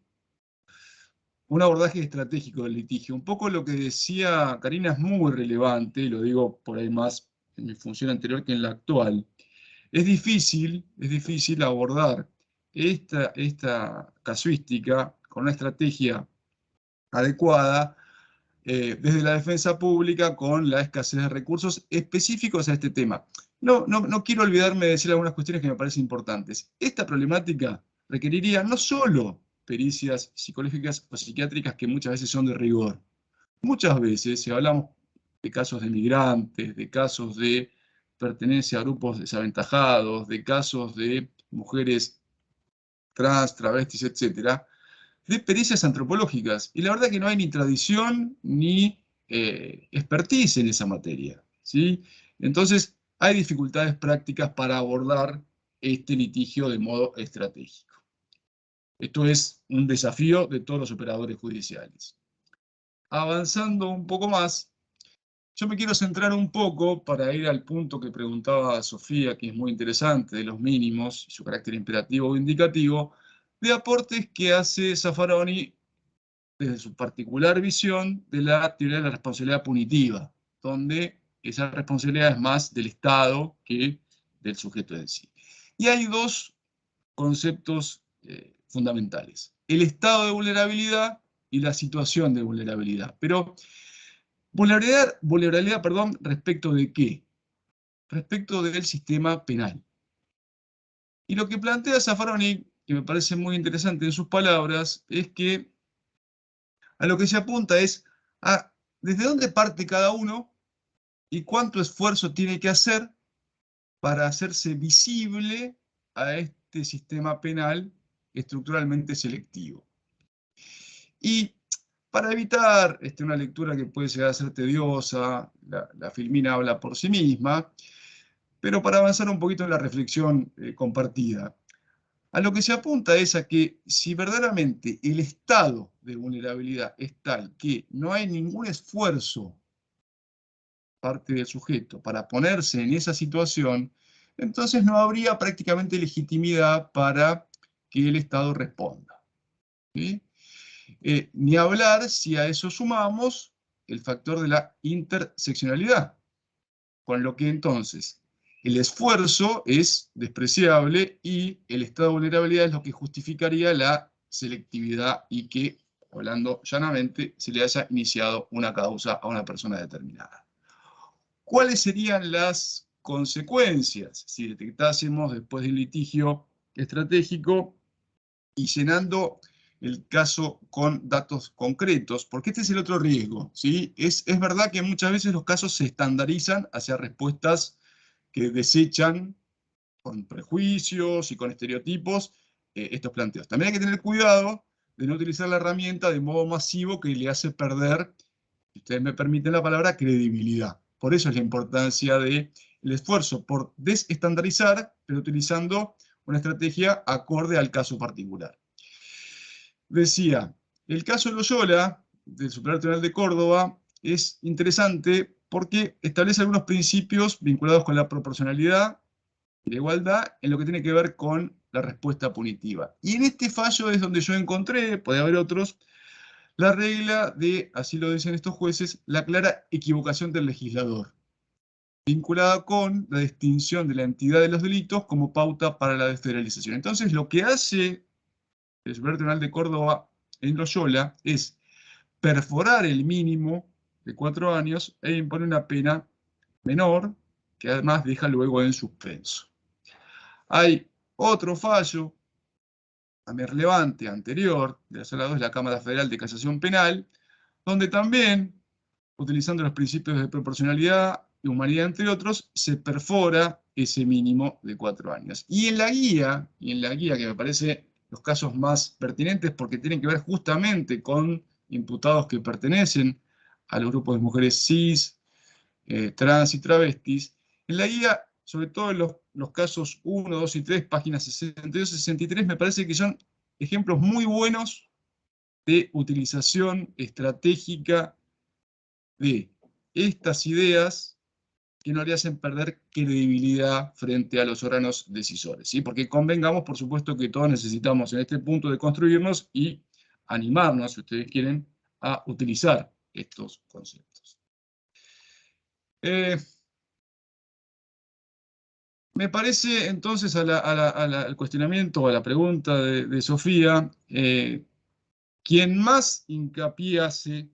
un abordaje estratégico del litigio. Un poco lo que decía Karina es muy relevante, lo digo por ahí más en mi función anterior que en la actual. Es difícil abordar esta casuística con una estrategia adecuada desde la defensa pública con la escasez de recursos específicos a este tema. No quiero olvidarme de decir algunas cuestiones que me parecen importantes. Esta problemática requeriría no solo pericias psicológicas o psiquiátricas que muchas veces son de rigor. Muchas veces, si hablamos de casos de migrantes, de casos de pertenencia a grupos desaventajados, de casos de mujeres trans, travestis, etc., de pericias antropológicas. Y la verdad que no hay ni tradición ni expertise en esa materia, ¿sí? Entonces, hay dificultades prácticas para abordar este litigio de modo estratégico. Esto es un desafío de todos los operadores judiciales. Avanzando un poco más, yo me quiero centrar un poco para ir al punto que preguntaba Sofía, que es muy interesante, de los mínimos y su carácter imperativo o indicativo, de aportes que hace Zaffaroni desde su particular visión de la teoría de la responsabilidad punitiva, donde esa responsabilidad es más del Estado que del sujeto en sí. Y hay dos conceptos fundamentales: el estado de vulnerabilidad y la situación de vulnerabilidad. Pero vulnerabilidad, ¿respecto de qué? Respecto del sistema penal. Y lo que plantea Zaffaroni, que me parece muy interesante en sus palabras, es que a lo que se apunta es a desde dónde parte cada uno y cuánto esfuerzo tiene que hacer para hacerse visible a este sistema penal estructuralmente selectivo. Y para evitar una lectura que puede llegar a ser tediosa, la filmina habla por sí misma, pero para avanzar un poquito en la reflexión compartida, a lo que se apunta es a que si verdaderamente el estado de vulnerabilidad es tal que no hay ningún esfuerzo parte del sujeto para ponerse en esa situación, entonces no habría prácticamente legitimidad para que el Estado responda, ¿sí? Ni hablar si a eso sumamos el factor de la interseccionalidad, con lo que entonces el esfuerzo es despreciable y el estado de vulnerabilidad es lo que justificaría la selectividad y que, hablando llanamente, se le haya iniciado una causa a una persona determinada. ¿Cuáles serían las consecuencias si detectásemos después del litigio estratégico y llenando el caso con datos concretos? Porque este es el otro riesgo, ¿sí? Es verdad que muchas veces los casos se estandarizan hacia respuestas que desechan con prejuicios y con estereotipos estos planteos. También hay que tener cuidado de no utilizar la herramienta de modo masivo que le hace perder, si ustedes me permiten la palabra, credibilidad. Por eso es la importancia del esfuerzo por desestandarizar, pero utilizando una estrategia acorde al caso particular. Decía, el caso Loyola, del Superior Tribunal de Córdoba, es interesante porque establece algunos principios vinculados con la proporcionalidad y la igualdad en lo que tiene que ver con la respuesta punitiva. Y en este fallo es donde yo encontré, puede haber otros, la regla de, así lo dicen estos jueces, la clara equivocación del legislador, vinculada con la distinción de la entidad de los delitos como pauta para la desfederalización. Entonces, lo que hace el Superior Tribunal de Córdoba en Loyola es perforar el mínimo de 4 años e impone una pena menor que además deja luego en suspenso. Hay otro fallo también relevante, anterior, de la Sala 2 de la Cámara Federal de Casación Penal, donde también, utilizando los principios de proporcionalidad y humanidad, entre otros, se perfora ese mínimo de 4 años. Y en la guía, que me parece los casos más pertinentes porque tienen que ver justamente con imputados que pertenecen a los grupos de mujeres cis, trans y travestis, en la guía, sobre todo en los casos 1, 2 y 3, páginas 62 y 63, me parece que son ejemplos muy buenos de utilización estratégica de estas ideas que no le hacen perder credibilidad frente a los órganos decisores, ¿sí? Porque convengamos, por supuesto, que todos necesitamos en este punto de construirnos y animarnos, si ustedes quieren, a utilizar estos conceptos. Me parece entonces al cuestionamiento, a la pregunta de Sofía, quien más hincapié hace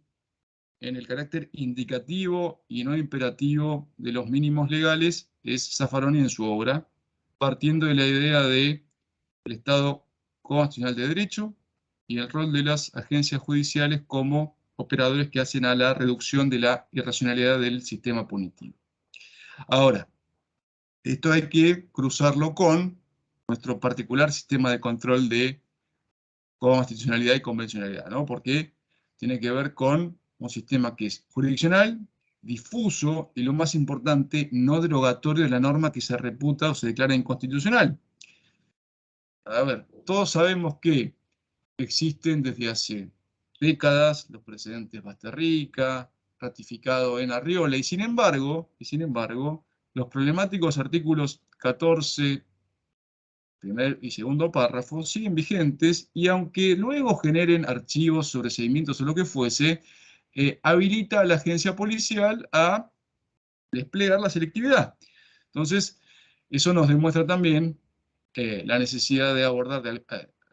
en el carácter indicativo y no imperativo de los mínimos legales es Zaffaroni en su obra, partiendo de la idea del Estado constitucional de derecho y el rol de las agencias judiciales como operadores que hacen a la reducción de la irracionalidad del sistema punitivo. Ahora, esto hay que cruzarlo con nuestro particular sistema de control de constitucionalidad y convencionalidad, ¿no? Porque tiene que ver con un sistema que es jurisdiccional, difuso y, lo más importante, no derogatorio de la norma que se reputa o se declara inconstitucional. A ver, todos sabemos que existen desde hace décadas los precedentes Basterrica, ratificado en Arriola, y sin embargo, los problemáticos artículos 14, primer y segundo párrafo, siguen vigentes, y aunque luego generen archivos, sobreseimientos o lo que fuese, habilita a la agencia policial a desplegar la selectividad. Entonces, eso nos demuestra también la necesidad de abordar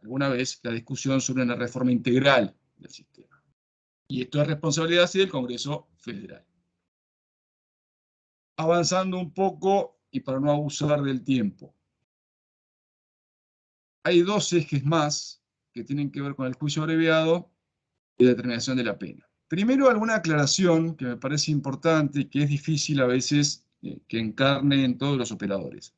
alguna vez la discusión sobre una reforma integral del sistema. Y esto es responsabilidad sí del Congreso Federal. Avanzando un poco, y para no abusar del tiempo, hay dos ejes más que tienen que ver con el juicio abreviado y la determinación de la pena. Primero, alguna aclaración que me parece importante y que es difícil a veces que encarne en todos los operadores.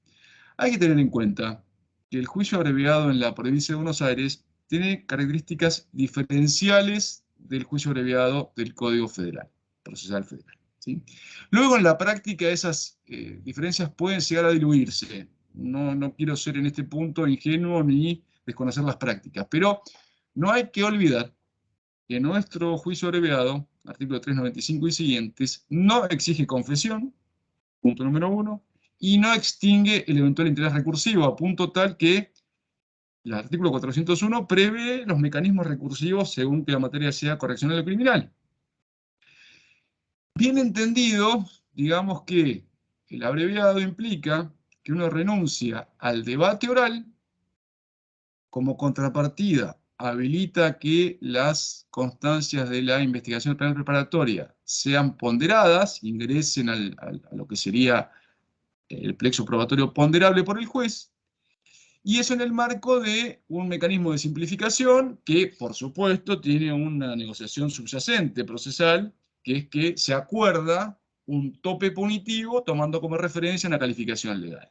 Hay que tener en cuenta que el juicio abreviado en la provincia de Buenos Aires tiene características diferenciales del juicio abreviado del Código Federal, Procesal Federal, ¿sí? Luego, en la práctica, esas diferencias pueden llegar a diluirse. No quiero ser en este punto ingenuo ni desconocer las prácticas, pero no hay que olvidar que nuestro juicio abreviado, artículo 395 y siguientes, no exige confesión, punto número 1, y no extingue el eventual interés recursivo, a punto tal que el artículo 401 prevé los mecanismos recursivos según que la materia sea correccional o criminal. Bien entendido, digamos que el abreviado implica que uno renuncia al debate oral, como contrapartida habilita que las constancias de la investigación penal preparatoria sean ponderadas, ingresen a lo que sería el plexo probatorio ponderable por el juez, y eso en el marco de un mecanismo de simplificación que, por supuesto, tiene una negociación subyacente procesal, que es que se acuerda un tope punitivo tomando como referencia una calificación legal.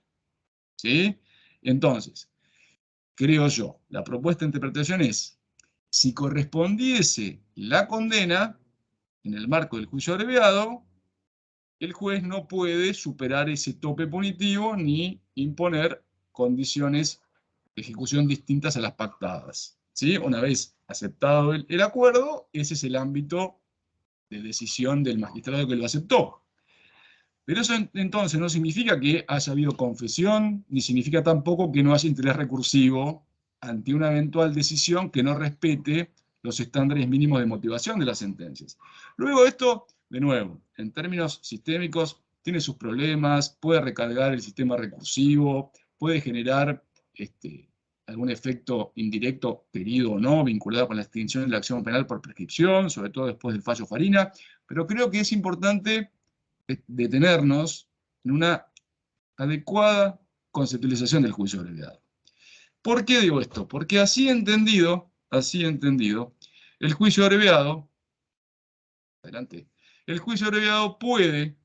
¿Sí? Entonces, creo yo, la propuesta de interpretación es, si correspondiese la condena, en el marco del juicio abreviado, el juez no puede superar ese tope punitivo ni imponer condiciones de ejecución distintas a las pactadas, ¿sí? Una vez aceptado el acuerdo, ese es el ámbito de decisión del magistrado que lo aceptó. Pero eso entonces no significa que haya habido confesión, ni significa tampoco que no haya interés recursivo ante una eventual decisión que no respete los estándares mínimos de motivación de las sentencias. Luego esto, de nuevo, en términos sistémicos, tiene sus problemas, puede recargar el sistema recursivo, puede generar algún efecto indirecto, querido o no, vinculado con la extinción de la acción penal por prescripción, sobre todo después del fallo Farina, pero creo que es importante detenernos en una adecuada conceptualización del juicio abreviado. ¿Por qué digo esto? Porque así entendido, el juicio abreviado, adelante, el juicio abreviado puede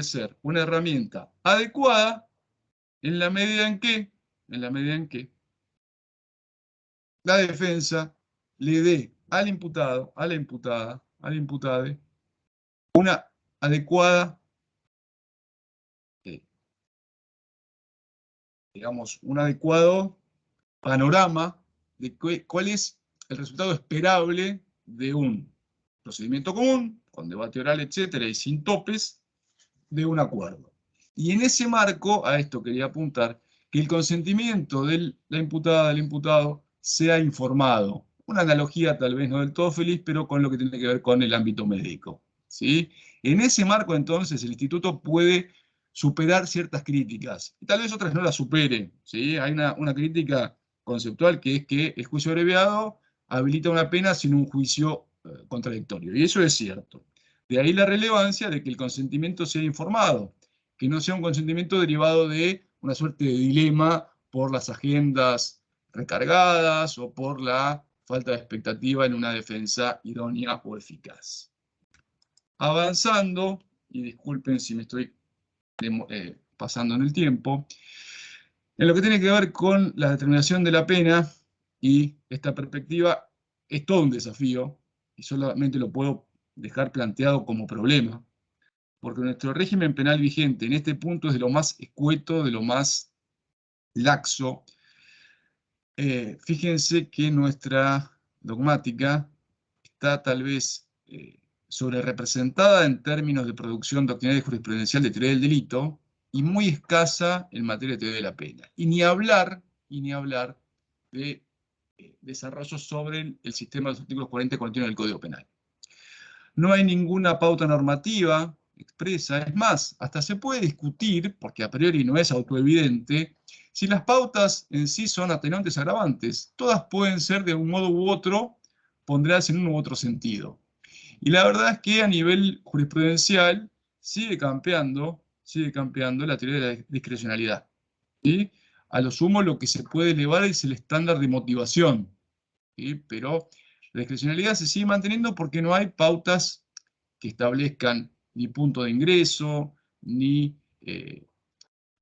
ser una herramienta adecuada en la medida en que la defensa le dé al imputado, a la imputada, al imputade, una adecuada, digamos, un adecuado panorama de cuál es el resultado esperable de un procedimiento común, con debate oral, etcétera, y sin topes, de un acuerdo. Y en ese marco, a esto quería apuntar, que el consentimiento de la imputada, del imputado, sea informado. Una analogía tal vez no del todo feliz, pero con lo que tiene que ver con el ámbito médico, ¿sí? En ese marco, entonces, el instituto puede superar ciertas críticas, y tal vez otras no las supere, ¿sí? Hay una crítica conceptual que es que el juicio abreviado habilita una pena sin un juicio contradictorio, y eso es cierto. De ahí la relevancia de que el consentimiento sea informado, que no sea un consentimiento derivado de una suerte de dilema por las agendas recargadas o por la falta de expectativa en una defensa idónea o eficaz. Avanzando, y disculpen si me estoy pasando en el tiempo, en lo que tiene que ver con la determinación de la pena, y esta perspectiva es todo un desafío, y solamente lo puedo dejar planteado como problema, porque nuestro régimen penal vigente en este punto es de lo más escueto, de lo más laxo. Fíjense que nuestra dogmática está tal vez sobre representada en términos de producción doctrinaria y jurisprudencial de teoría del delito, y muy escasa en materia de teoría de la pena. Y ni hablar de desarrollo sobre el sistema de los artículos 40 y 41 del Código Penal. No hay ninguna pauta normativa expresa, es más, hasta se puede discutir, porque a priori no es autoevidente, si las pautas en sí son atenuantes o agravantes. Todas pueden ser de un modo u otro, pondrás en un u otro sentido. Y la verdad es que a nivel jurisprudencial sigue campeando la teoría de la discrecionalidad. ¿Sí? A lo sumo lo que se puede elevar es el estándar de motivación, ¿sí? Pero la discrecionalidad se sigue manteniendo porque no hay pautas que establezcan ni punto de ingreso, ni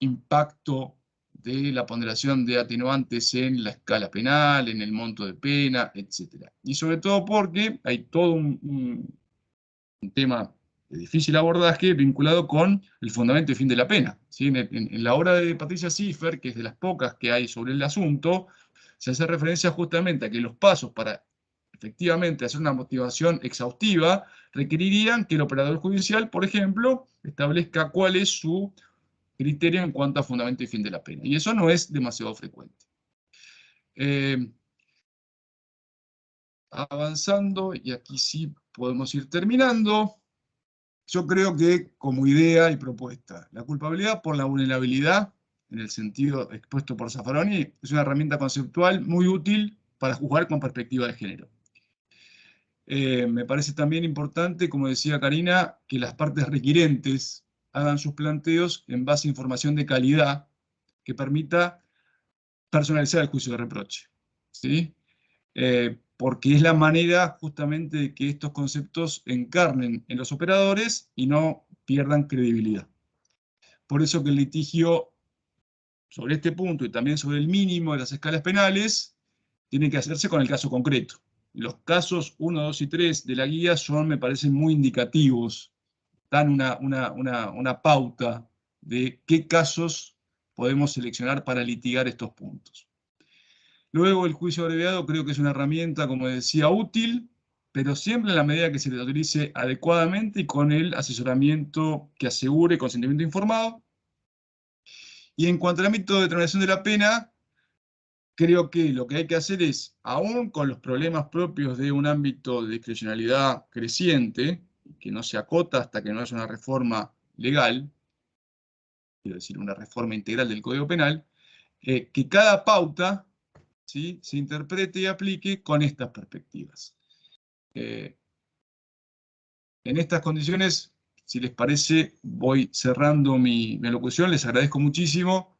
impacto de la ponderación de atenuantes en la escala penal, en el monto de pena, etc. Y sobre todo porque hay todo un tema de difícil abordaje vinculado con el fundamento y fin de la pena, ¿sí? En la obra de Patricia Ziffer, que es de las pocas que hay sobre el asunto, se hace referencia justamente a que los pasos para efectivamente hacer una motivación exhaustiva requerirían que el operador judicial, por ejemplo, establezca cuál es su criterio en cuanto a fundamento y fin de la pena. Y eso no es demasiado frecuente. Avanzando, y aquí sí podemos ir terminando, yo creo que como idea y propuesta, la culpabilidad por la vulnerabilidad, en el sentido expuesto por Zaffaroni, es una herramienta conceptual muy útil para juzgar con perspectiva de género. Me parece también importante, como decía Karina, que las partes requirentes hagan sus planteos en base a información de calidad que permita personalizar el juicio de reproche, ¿sí? Porque es la manera justamente de que estos conceptos encarnen en los operadores y no pierdan credibilidad. Por eso que el litigio sobre este punto y también sobre el mínimo de las escalas penales tiene que hacerse con el caso concreto. Los casos 1, 2 y 3 de la guía me parecen muy indicativos, dan una pauta de qué casos podemos seleccionar para litigar estos puntos. Luego, el juicio abreviado creo que es una herramienta, como decía, útil, pero siempre en la medida que se le utilice adecuadamente y con el asesoramiento que asegure consentimiento informado. Y en cuanto al ámbito de determinación de la pena, creo que lo que hay que hacer es, aún con los problemas propios de un ámbito de discrecionalidad creciente, que no se acota hasta que no haya una reforma legal, quiero decir, una reforma integral del Código Penal, que cada pauta, ¿sí?, se interprete y aplique con estas perspectivas. En estas condiciones, si les parece, voy cerrando mi locución, les agradezco muchísimo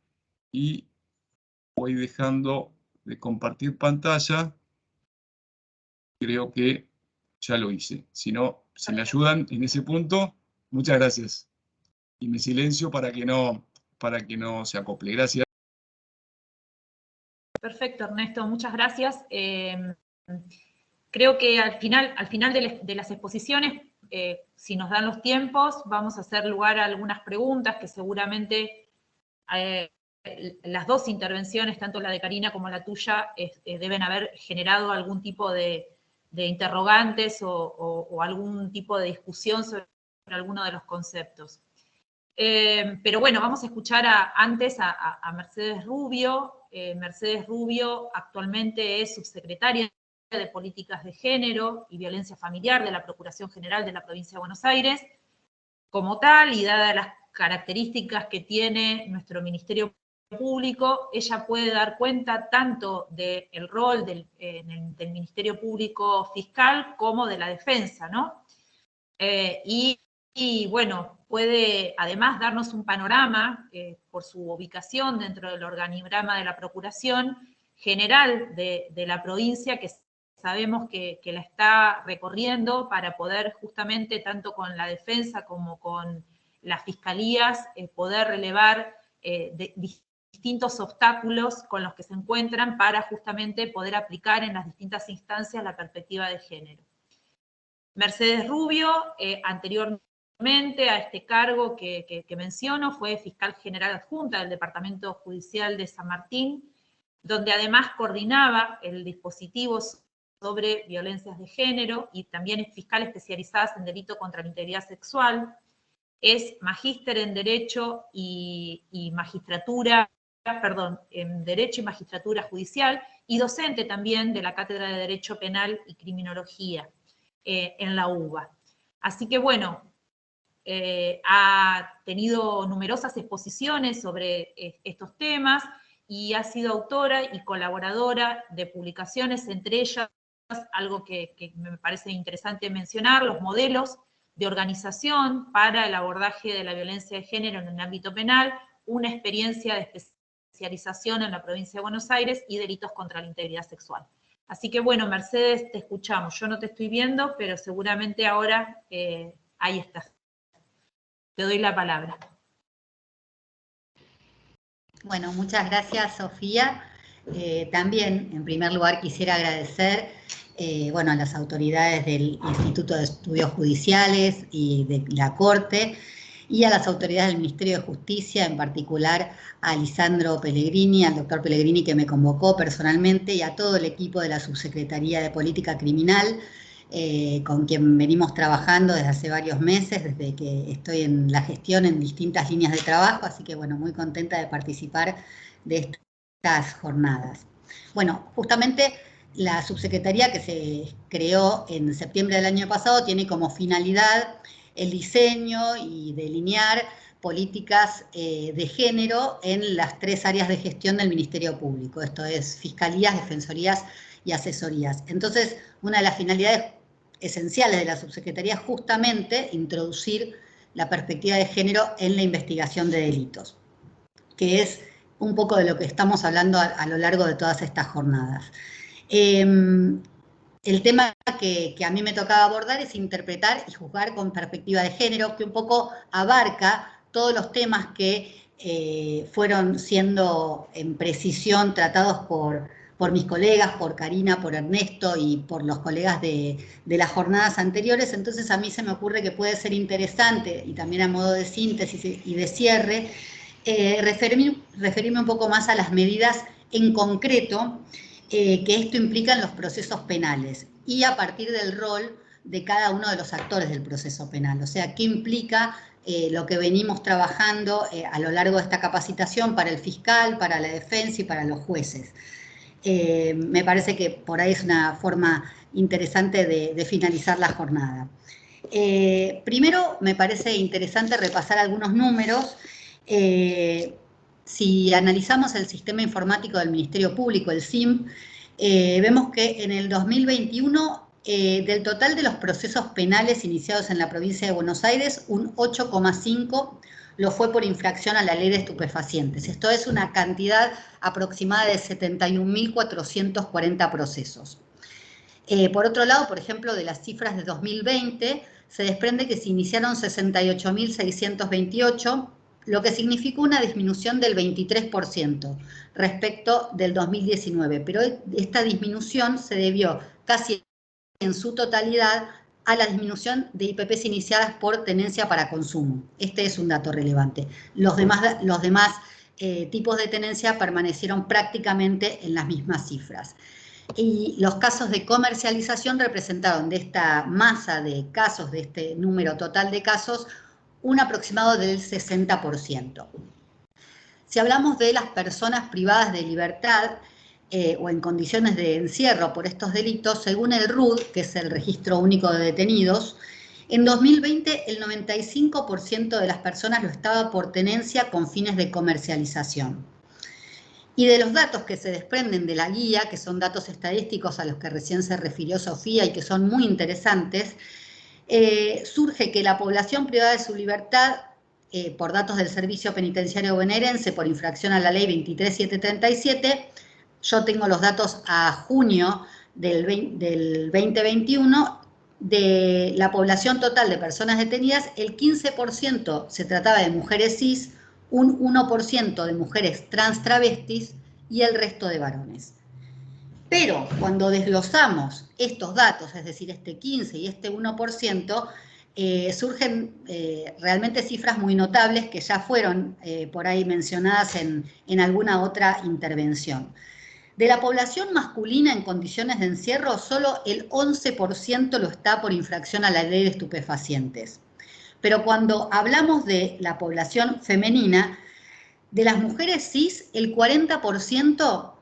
y voy dejando de compartir pantalla. Creo que ya lo hice. Si no, si me ayudan en ese punto, muchas gracias. Y me silencio para que no se acople. Gracias. Perfecto, Ernesto, muchas gracias. Creo que al final de las exposiciones, si nos dan los tiempos, vamos a hacer lugar a algunas preguntas que seguramente las dos intervenciones, tanto la de Karina como la tuya, deben haber generado algún tipo de interrogantes o algún tipo de discusión sobre alguno de los conceptos. Pero bueno, vamos a escuchar antes a Mercedes Rubio. Mercedes Rubio actualmente es subsecretaria de Políticas de Género y Violencia Familiar de la Procuración General de la Provincia de Buenos Aires. Como tal, y dadas las características que tiene nuestro Ministerio Público, ella puede dar cuenta tanto del rol del Ministerio Público Fiscal como de la defensa, ¿no? Y bueno, puede además darnos un panorama, por su ubicación dentro del organigrama de la Procuración General de la provincia, que sabemos que la está recorriendo para poder justamente, tanto con la defensa como con las fiscalías, poder relevar distintos obstáculos con los que se encuentran para justamente poder aplicar en las distintas instancias la perspectiva de género. Mercedes Rubio, anteriormente a este cargo que menciono, fue fiscal general adjunta del Departamento Judicial de San Martín, donde además coordinaba el dispositivo sobre violencias de género y también es fiscal especializada en delito contra la integridad sexual. Es magíster en Derecho y Magistratura, en Derecho y Magistratura Judicial y docente también de la Cátedra de Derecho Penal y Criminología en la UBA. Así que bueno, ha tenido numerosas exposiciones sobre estos temas y ha sido autora y colaboradora de publicaciones, entre ellas, algo que me parece interesante mencionar, los modelos de organización para el abordaje de la violencia de género en el ámbito penal, una experiencia de especialización en la provincia de Buenos Aires y delitos contra la integridad sexual. Así que bueno, Mercedes, te escuchamos. Yo no te estoy viendo, pero seguramente ahora ahí estás. Te doy la palabra. Bueno, muchas gracias, Sofía. También, en primer lugar, quisiera agradecer a las autoridades del Instituto de Estudios Judiciales y de la Corte, y a las autoridades del Ministerio de Justicia, en particular a Lisandro Pellegrini, al doctor Pellegrini, que me convocó personalmente, y a todo el equipo de la Subsecretaría de Política Criminal, con quien venimos trabajando desde hace varios meses, desde que estoy en la gestión en distintas líneas de trabajo, así que bueno, muy contenta de participar de estas jornadas. Bueno, justamente la subsecretaría, que se creó en septiembre del año pasado, tiene como finalidad el diseño y delinear políticas de género en las 3 áreas de gestión del Ministerio Público, esto es fiscalías, defensorías y asesorías. Entonces, una de las finalidades esenciales de la subsecretaría es justamente introducir la perspectiva de género en la investigación de delitos, que es un poco de lo que estamos hablando a lo largo de todas estas jornadas. El tema que a mí me tocaba abordar es interpretar y juzgar con perspectiva de género, que un poco abarca todos los temas que fueron siendo en precisión tratados por mis colegas, por Karina, por Ernesto y por los colegas de las jornadas anteriores. Entonces a mí se me ocurre que puede ser interesante, y también a modo de síntesis y de cierre, referirme un poco más a las medidas en concreto que esto implica en los procesos penales y a partir del rol de cada uno de los actores del proceso penal. O sea, qué implica lo que venimos trabajando a lo largo de esta capacitación para el fiscal, para la defensa y para los jueces. Me parece que por ahí es una forma interesante de finalizar la jornada. Primero, me parece interesante repasar algunos números. Si analizamos el sistema informático del Ministerio Público, el SIM, vemos que en el 2021 del total de los procesos penales iniciados en la provincia de Buenos Aires, un 8,5% lo fue por infracción a la ley de estupefacientes. Esto es una cantidad aproximada de 71.440 procesos. Por otro lado, por ejemplo, de las cifras de 2020, se desprende que se iniciaron 68.628, lo que significó una disminución del 23% respecto del 2019, pero esta disminución se debió casi en su totalidad a la disminución de IPPs iniciadas por tenencia para consumo. Este es un dato relevante. Los demás tipos de tenencia permanecieron prácticamente en las mismas cifras. Y los casos de comercialización representaron de esta masa de casos, de este número total de casos, un aproximado del 60%. Si hablamos de las personas privadas de libertad o en condiciones de encierro por estos delitos, según el RUD, que es el Registro Único de Detenidos, en 2020 el 95% de las personas lo estaba por tenencia con fines de comercialización. Y de los datos que se desprenden de la guía, que son datos estadísticos a los que recién se refirió Sofía y que son muy interesantes, surge que la población privada de su libertad, por datos del Servicio Penitenciario Bonaerense por infracción a la ley 23737, yo tengo los datos a junio del 2021, de la población total de personas detenidas, el 15% se trataba de mujeres cis, un 1% de mujeres trans travestis y el resto de varones. Pero cuando desglosamos estos datos, es decir, este 15 y este 1%, surgen realmente cifras muy notables que ya fueron por ahí mencionadas en alguna otra intervención. De la población masculina en condiciones de encierro, solo el 11% lo está por infracción a la ley de estupefacientes. Pero cuando hablamos de la población femenina, de las mujeres cis, el 40%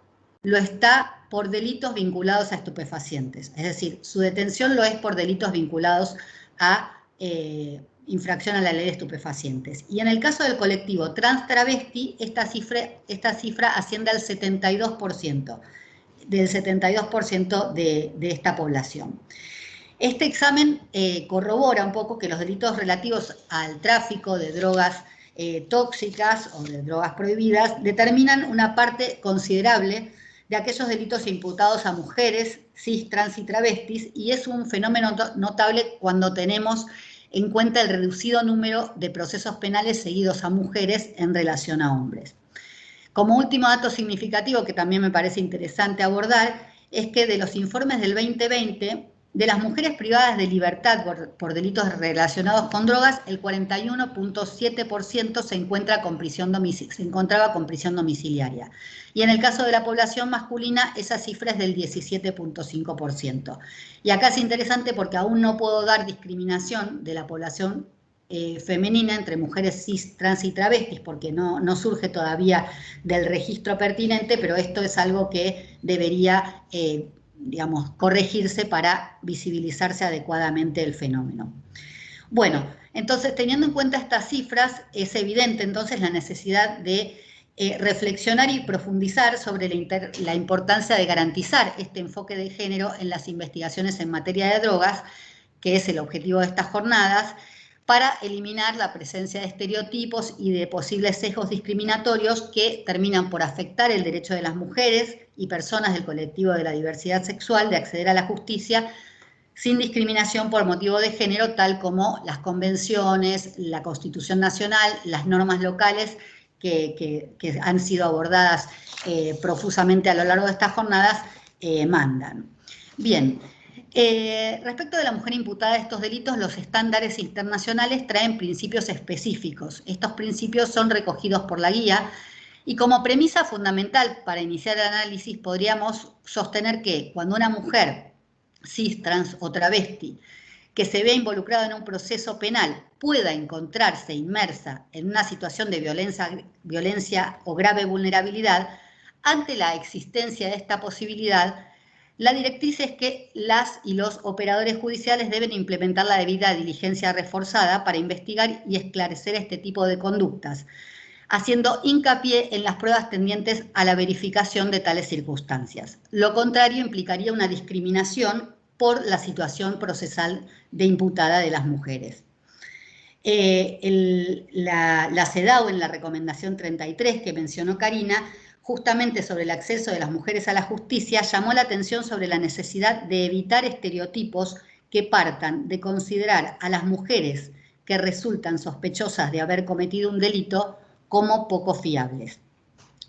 lo está por delitos vinculados a estupefacientes. Es decir, su detención lo es por delitos vinculados a infracción a la ley de estupefacientes. Y en el caso del colectivo trans travesti, esta cifra asciende al 72%, del 72% de esta población. Este examen corrobora un poco que los delitos relativos al tráfico de drogas tóxicas o de drogas prohibidas determinan una parte considerable de aquellos delitos imputados a mujeres, cis, trans y travestis, y es un fenómeno notable cuando tenemos en cuenta el reducido número de procesos penales seguidos a mujeres en relación a hombres. Como último dato significativo que también me parece interesante abordar, es que de los informes del 2020, de las mujeres privadas de libertad por delitos relacionados con drogas, el 41.7% se encontraba con prisión domiciliaria. Y en el caso de la población masculina, esa cifra es del 17.5%. Y acá es interesante porque aún no puedo dar discriminación de la población femenina entre mujeres cis, trans y travestis, porque no surge todavía del registro pertinente, pero esto es algo que debería digamos, corregirse para visibilizarse adecuadamente el fenómeno. Bueno, entonces, teniendo en cuenta estas cifras, es evidente entonces la necesidad de reflexionar y profundizar sobre la importancia de garantizar este enfoque de género en las investigaciones en materia de drogas, que es el objetivo de estas jornadas, para eliminar la presencia de estereotipos y de posibles sesgos discriminatorios que terminan por afectar el derecho de las mujeres y personas del colectivo de la diversidad sexual de acceder a la justicia sin discriminación por motivo de género, tal como las convenciones, la Constitución Nacional, las normas locales que han sido abordadas profusamente a lo largo de estas jornadas mandan. Bien. Respecto de la mujer imputada de estos delitos, los estándares internacionales traen principios específicos. Estos principios son recogidos por la guía y como premisa fundamental para iniciar el análisis podríamos sostener que cuando una mujer cis, trans o travesti que se vea involucrada en un proceso penal pueda encontrarse inmersa en una situación de violencia o grave vulnerabilidad, ante la existencia de esta posibilidad, la directriz es que las y los operadores judiciales deben implementar la debida diligencia reforzada para investigar y esclarecer este tipo de conductas, haciendo hincapié en las pruebas tendientes a la verificación de tales circunstancias. Lo contrario implicaría una discriminación por la situación procesal de imputada de las mujeres. La CEDAW, en la recomendación 33 que mencionó Karina, justamente sobre el acceso de las mujeres a la justicia, llamó la atención sobre la necesidad de evitar estereotipos que partan de considerar a las mujeres que resultan sospechosas de haber cometido un delito como poco fiables.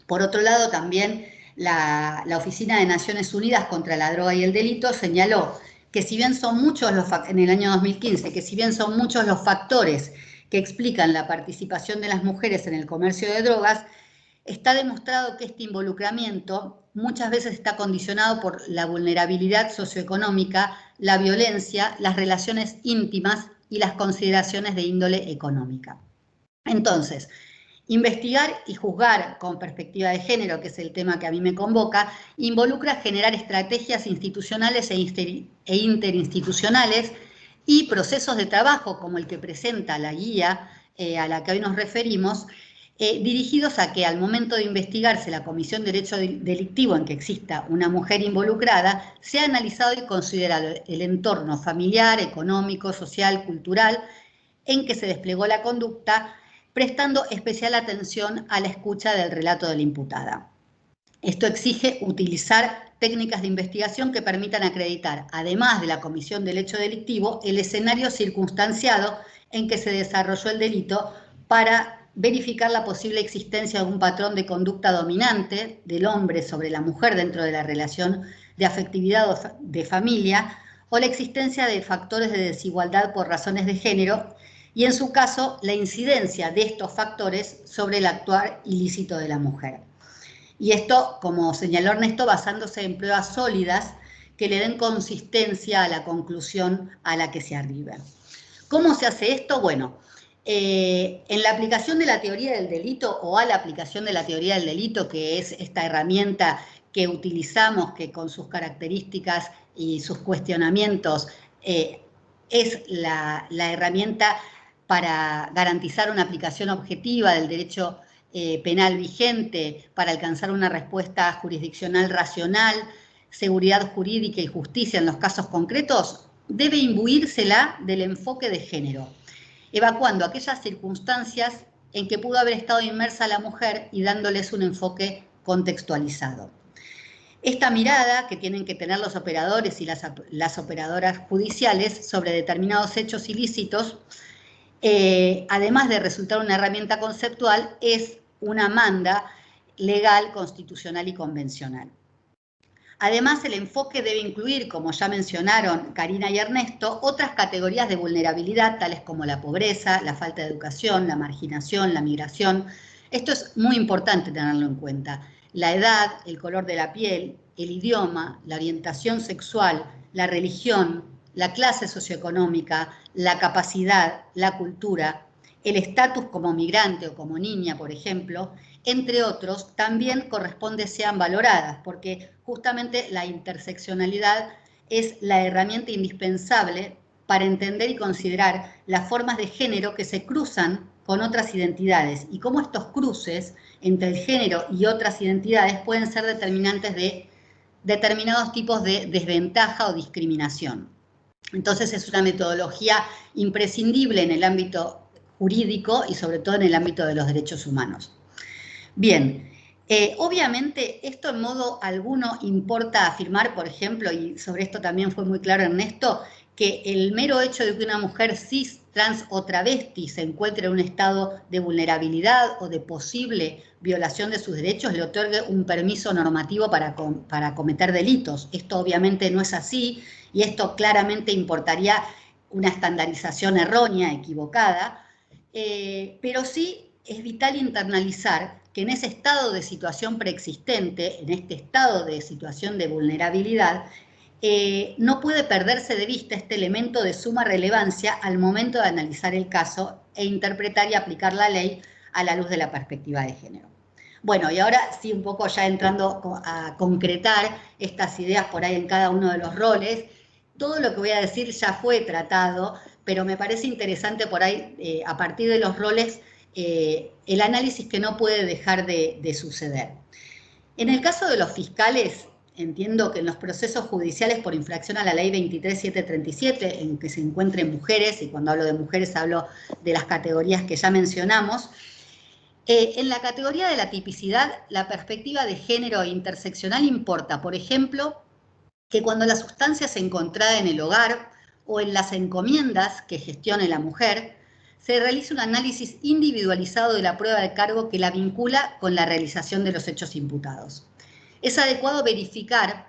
Por otro lado, también la Oficina de Naciones Unidas contra la Droga y el Delito señaló que si bien son muchos en el año 2015, que si bien son muchos los factores que explican la participación de las mujeres en el comercio de drogas, está demostrado que este involucramiento muchas veces está condicionado por la vulnerabilidad socioeconómica, la violencia, las relaciones íntimas y las consideraciones de índole económica. Entonces, investigar y juzgar con perspectiva de género, que es el tema que a mí me convoca, involucra generar estrategias institucionales e interinstitucionales y procesos de trabajo como el que presenta la guía a la que hoy nos referimos, dirigidos a que al momento de investigarse la comisión de derecho delictivo en que exista una mujer involucrada, sea analizado y considerado el entorno familiar, económico, social, cultural en que se desplegó la conducta, prestando especial atención a la escucha del relato de la imputada. Esto exige utilizar técnicas de investigación que permitan acreditar, además de la comisión del hecho delictivo, el escenario circunstanciado en que se desarrolló el delito para verificar la posible existencia de un patrón de conducta dominante del hombre sobre la mujer dentro de la relación de afectividad o de familia, o la existencia de factores de desigualdad por razones de género, y en su caso, la incidencia de estos factores sobre el actuar ilícito de la mujer. Y esto, como señaló Ernesto, basándose en pruebas sólidas que le den consistencia a la conclusión a la que se arriba. ¿Cómo se hace esto? Bueno, en la aplicación de la teoría del delito o a la aplicación de la teoría del delito, que es esta herramienta que utilizamos, que con sus características y sus cuestionamientos es la herramienta para garantizar una aplicación objetiva del derecho penal vigente, para alcanzar una respuesta jurisdiccional racional, seguridad jurídica y justicia en los casos concretos, debe imbuírsela del enfoque de género, evacuando aquellas circunstancias en que pudo haber estado inmersa la mujer y dándoles un enfoque contextualizado. Esta mirada que tienen que tener los operadores y las operadoras judiciales sobre determinados hechos ilícitos, además de resultar una herramienta conceptual, es una manda legal, constitucional y convencional. Además, el enfoque debe incluir, como ya mencionaron Karina y Ernesto, otras categorías de vulnerabilidad, tales como la pobreza, la falta de educación, la marginación, la migración. Esto es muy importante tenerlo en cuenta. La edad, el color de la piel, el idioma, la orientación sexual, la religión, la clase socioeconómica, la capacidad, la cultura, el estatus como migrante o como niña, por ejemplo, entre otros, también corresponde sean valoradas, porque justamente la interseccionalidad es la herramienta indispensable para entender y considerar las formas de género que se cruzan con otras identidades y cómo estos cruces entre el género y otras identidades pueden ser determinantes de determinados tipos de desventaja o discriminación. Entonces es una metodología imprescindible en el ámbito jurídico y sobre todo en el ámbito de los derechos humanos. Bien, obviamente esto en modo alguno importa afirmar, por ejemplo, y sobre esto también fue muy claro Ernesto, que el mero hecho de que una mujer cis, trans o travesti se encuentre en un estado de vulnerabilidad o de posible violación de sus derechos le otorgue un permiso normativo para cometer delitos. Esto obviamente no es así y esto claramente importaría una estandarización errónea, equivocada, pero sí es vital internalizar que en ese estado de situación preexistente, en este estado de situación de vulnerabilidad, no puede perderse de vista este elemento de suma relevancia al momento de analizar el caso e interpretar y aplicar la ley a la luz de la perspectiva de género. Bueno, y ahora sí, un poco ya entrando a concretar estas ideas por ahí en cada uno de los roles, todo lo que voy a decir ya fue tratado, pero me parece interesante por ahí, a partir de los roles, el análisis que no puede dejar de suceder. En el caso de los fiscales, entiendo que en los procesos judiciales por infracción a la ley 23737, en que se encuentren mujeres, y cuando hablo de mujeres hablo de las categorías que ya mencionamos, en la categoría de la tipicidad, la perspectiva de género interseccional importa, por ejemplo, que cuando la sustancia se encontrada en el hogar o en las encomiendas que gestione la mujer, se realice un análisis individualizado de la prueba de cargo que la vincula con la realización de los hechos imputados. Es adecuado verificar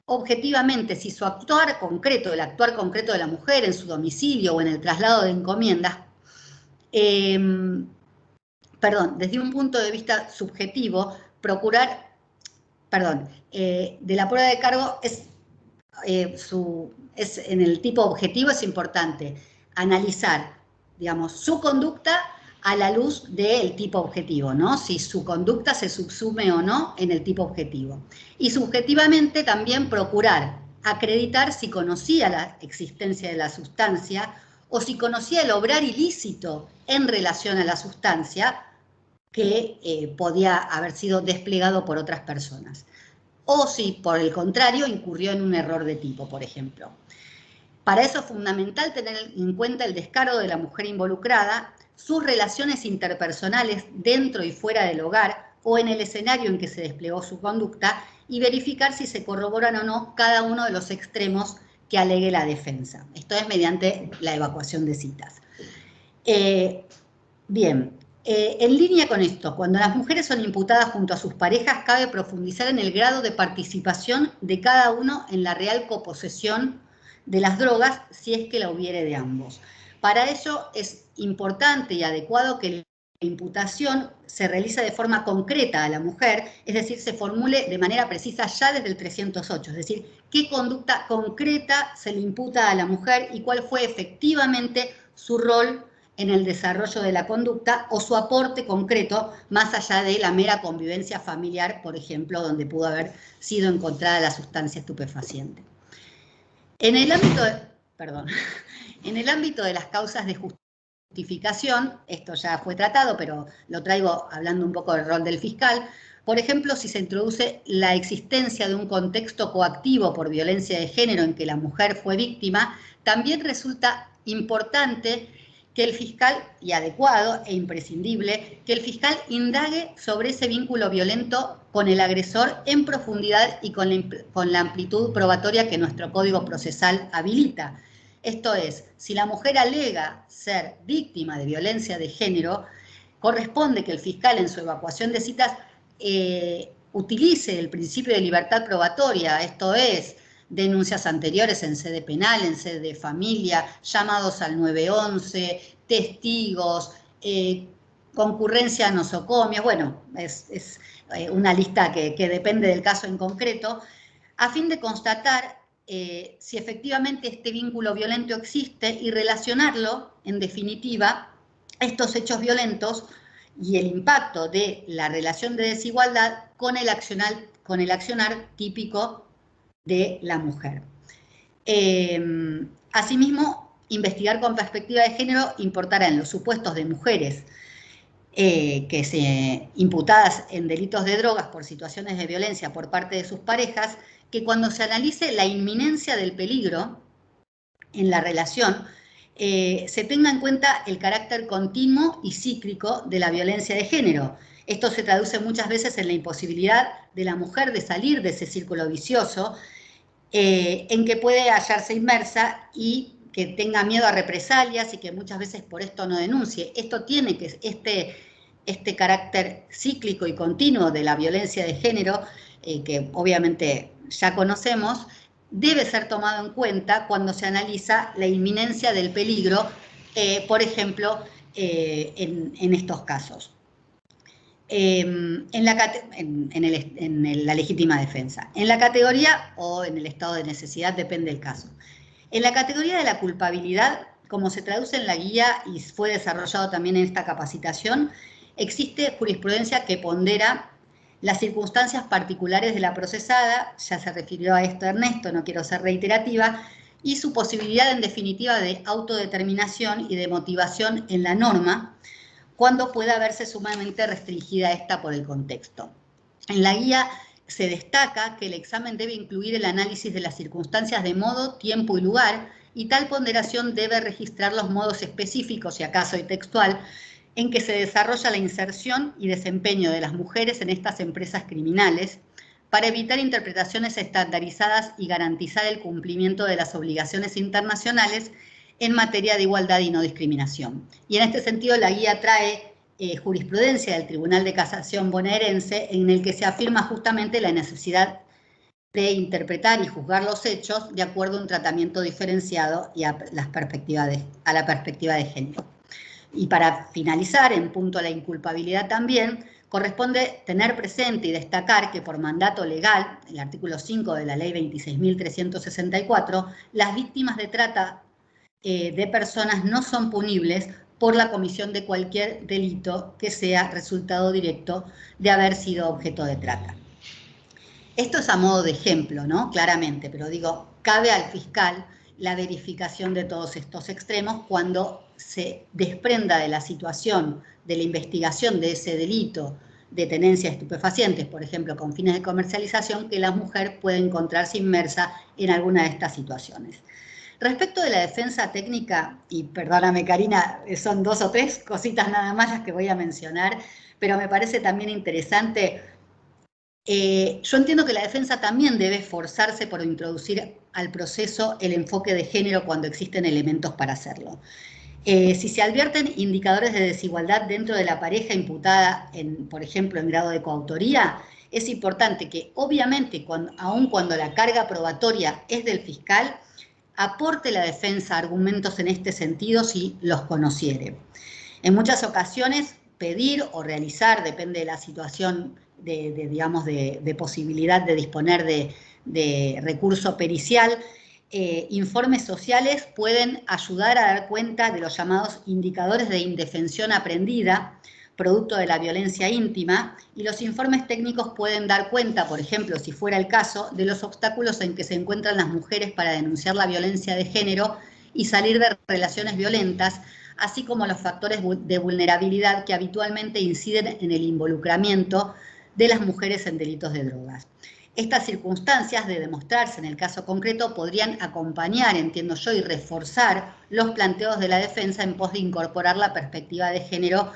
objetivamente si su actuar concreto, el actuar concreto de la mujer en su domicilio o en el traslado de encomiendas, desde un punto de vista subjetivo, de la prueba de cargo en el tipo objetivo es importante analizar, digamos, su conducta a la luz del tipo objetivo, ¿no? Si su conducta se subsume o no en el tipo objetivo. Y subjetivamente también procurar acreditar si conocía la existencia de la sustancia o si conocía el obrar ilícito en relación a la sustancia que podía haber sido desplegado por otras personas. O si, por el contrario, incurrió en un error de tipo, por ejemplo. Para eso es fundamental tener en cuenta el descaro de la mujer involucrada, sus relaciones interpersonales dentro y fuera del hogar o en el escenario en que se desplegó su conducta y verificar si se corroboran o no cada uno de los extremos que alegue la defensa. Esto es mediante la evacuación de citas. En línea con esto, cuando las mujeres son imputadas junto a sus parejas, cabe profundizar en el grado de participación de cada uno en la real coposesión de las drogas, si es que la hubiere de ambos. Para ello es importante y adecuado que la imputación se realice de forma concreta a la mujer, es decir, se formule de manera precisa ya desde el 308, es decir, qué conducta concreta se le imputa a la mujer y cuál fue efectivamente su rol en el desarrollo de la conducta o su aporte concreto más allá de la mera convivencia familiar, por ejemplo, donde pudo haber sido encontrada la sustancia estupefaciente. En el ámbito de las causas de justificación, esto ya fue tratado, pero lo traigo hablando un poco del rol del fiscal. Por ejemplo, si se introduce la existencia de un contexto coactivo por violencia de género en que la mujer fue víctima, también resulta importante que el fiscal, y adecuado e imprescindible, que el fiscal indague sobre ese vínculo violento con el agresor en profundidad y con la amplitud probatoria que nuestro Código Procesal habilita. Esto es, si la mujer alega ser víctima de violencia de género, corresponde que el fiscal en su evacuación de citas utilice el principio de libertad probatoria, esto es, denuncias anteriores en sede penal, en sede de familia, llamados al 911, testigos, concurrencia a nosocomios, bueno, es una lista que depende del caso en concreto, a fin de constatar si efectivamente este vínculo violento existe y relacionarlo, en definitiva, estos hechos violentos y el impacto de la relación de desigualdad con el accionar típico de la mujer. Asimismo, investigar con perspectiva de género importará en los supuestos de mujeres imputadas en delitos de drogas por situaciones de violencia por parte de sus parejas, que cuando se analice la inminencia del peligro en la relación, se tenga en cuenta el carácter continuo y cíclico de la violencia de género. Esto se traduce muchas veces en la imposibilidad de la mujer de salir de ese círculo vicioso en que puede hallarse inmersa y que tenga miedo a represalias y que muchas veces por esto no denuncie. Esto tiene que, este carácter cíclico y continuo de la violencia de género, que obviamente ya conocemos, debe ser tomado en cuenta cuando se analiza la inminencia del peligro, por ejemplo, en estos casos. En la legítima defensa. En la categoría o en el estado de necesidad, depende del caso. En la categoría de la culpabilidad, como se traduce en la guía y fue desarrollado también en esta capacitación, existe jurisprudencia que pondera las circunstancias particulares de la procesada, ya se refirió a esto Ernesto, no quiero ser reiterativa, y su posibilidad en definitiva de autodeterminación y de motivación en la norma, cuando pueda verse sumamente restringida esta por el contexto. En la guía se destaca que el examen debe incluir el análisis de las circunstancias de modo, tiempo y lugar, y tal ponderación debe registrar los modos específicos, si acaso y textual, en que se desarrolla la inserción y desempeño de las mujeres en estas empresas criminales, para evitar interpretaciones estandarizadas y garantizar el cumplimiento de las obligaciones internacionales en materia de igualdad y no discriminación. Y en este sentido la guía trae jurisprudencia del Tribunal de Casación bonaerense, en el que se afirma justamente la necesidad de interpretar y juzgar los hechos de acuerdo a un tratamiento diferenciado y a la perspectiva de género. Y para finalizar, en punto a la inculpabilidad también, corresponde tener presente y destacar que por mandato legal, el artículo 5 de la ley 26.364, las víctimas de trata de personas no son punibles por la comisión de cualquier delito que sea resultado directo de haber sido objeto de trata. Esto es a modo de ejemplo, ¿no? Claramente, pero digo, cabe al fiscal la verificación de todos estos extremos cuando se desprenda de la situación de la investigación de ese delito de tenencia de estupefacientes, por ejemplo, con fines de comercialización, que la mujer puede encontrarse inmersa en alguna de estas situaciones. Respecto de la defensa técnica, y perdóname Karina, son 2 o 3 cositas nada más las que voy a mencionar, pero me parece también interesante. Yo entiendo que la defensa también debe esforzarse por introducir al proceso el enfoque de género cuando existen elementos para hacerlo. Si se advierten indicadores de desigualdad dentro de la pareja imputada, por ejemplo, en grado de coautoría, es importante que, obviamente, aun cuando la carga probatoria es del fiscal, aporte la defensa argumentos en este sentido si los conociere. En muchas ocasiones, pedir o realizar, depende de la situación de posibilidad de disponer de recurso pericial, informes sociales pueden ayudar a dar cuenta de los llamados indicadores de indefensión aprendida, producto de la violencia íntima, y los informes técnicos pueden dar cuenta, por ejemplo, si fuera el caso, de los obstáculos en que se encuentran las mujeres para denunciar la violencia de género y salir de relaciones violentas, así como los factores de vulnerabilidad que habitualmente inciden en el involucramiento de las mujeres en delitos de drogas. Estas circunstancias, de demostrarse en el caso concreto, podrían acompañar, entiendo yo, y reforzar los planteos de la defensa en pos de incorporar la perspectiva de género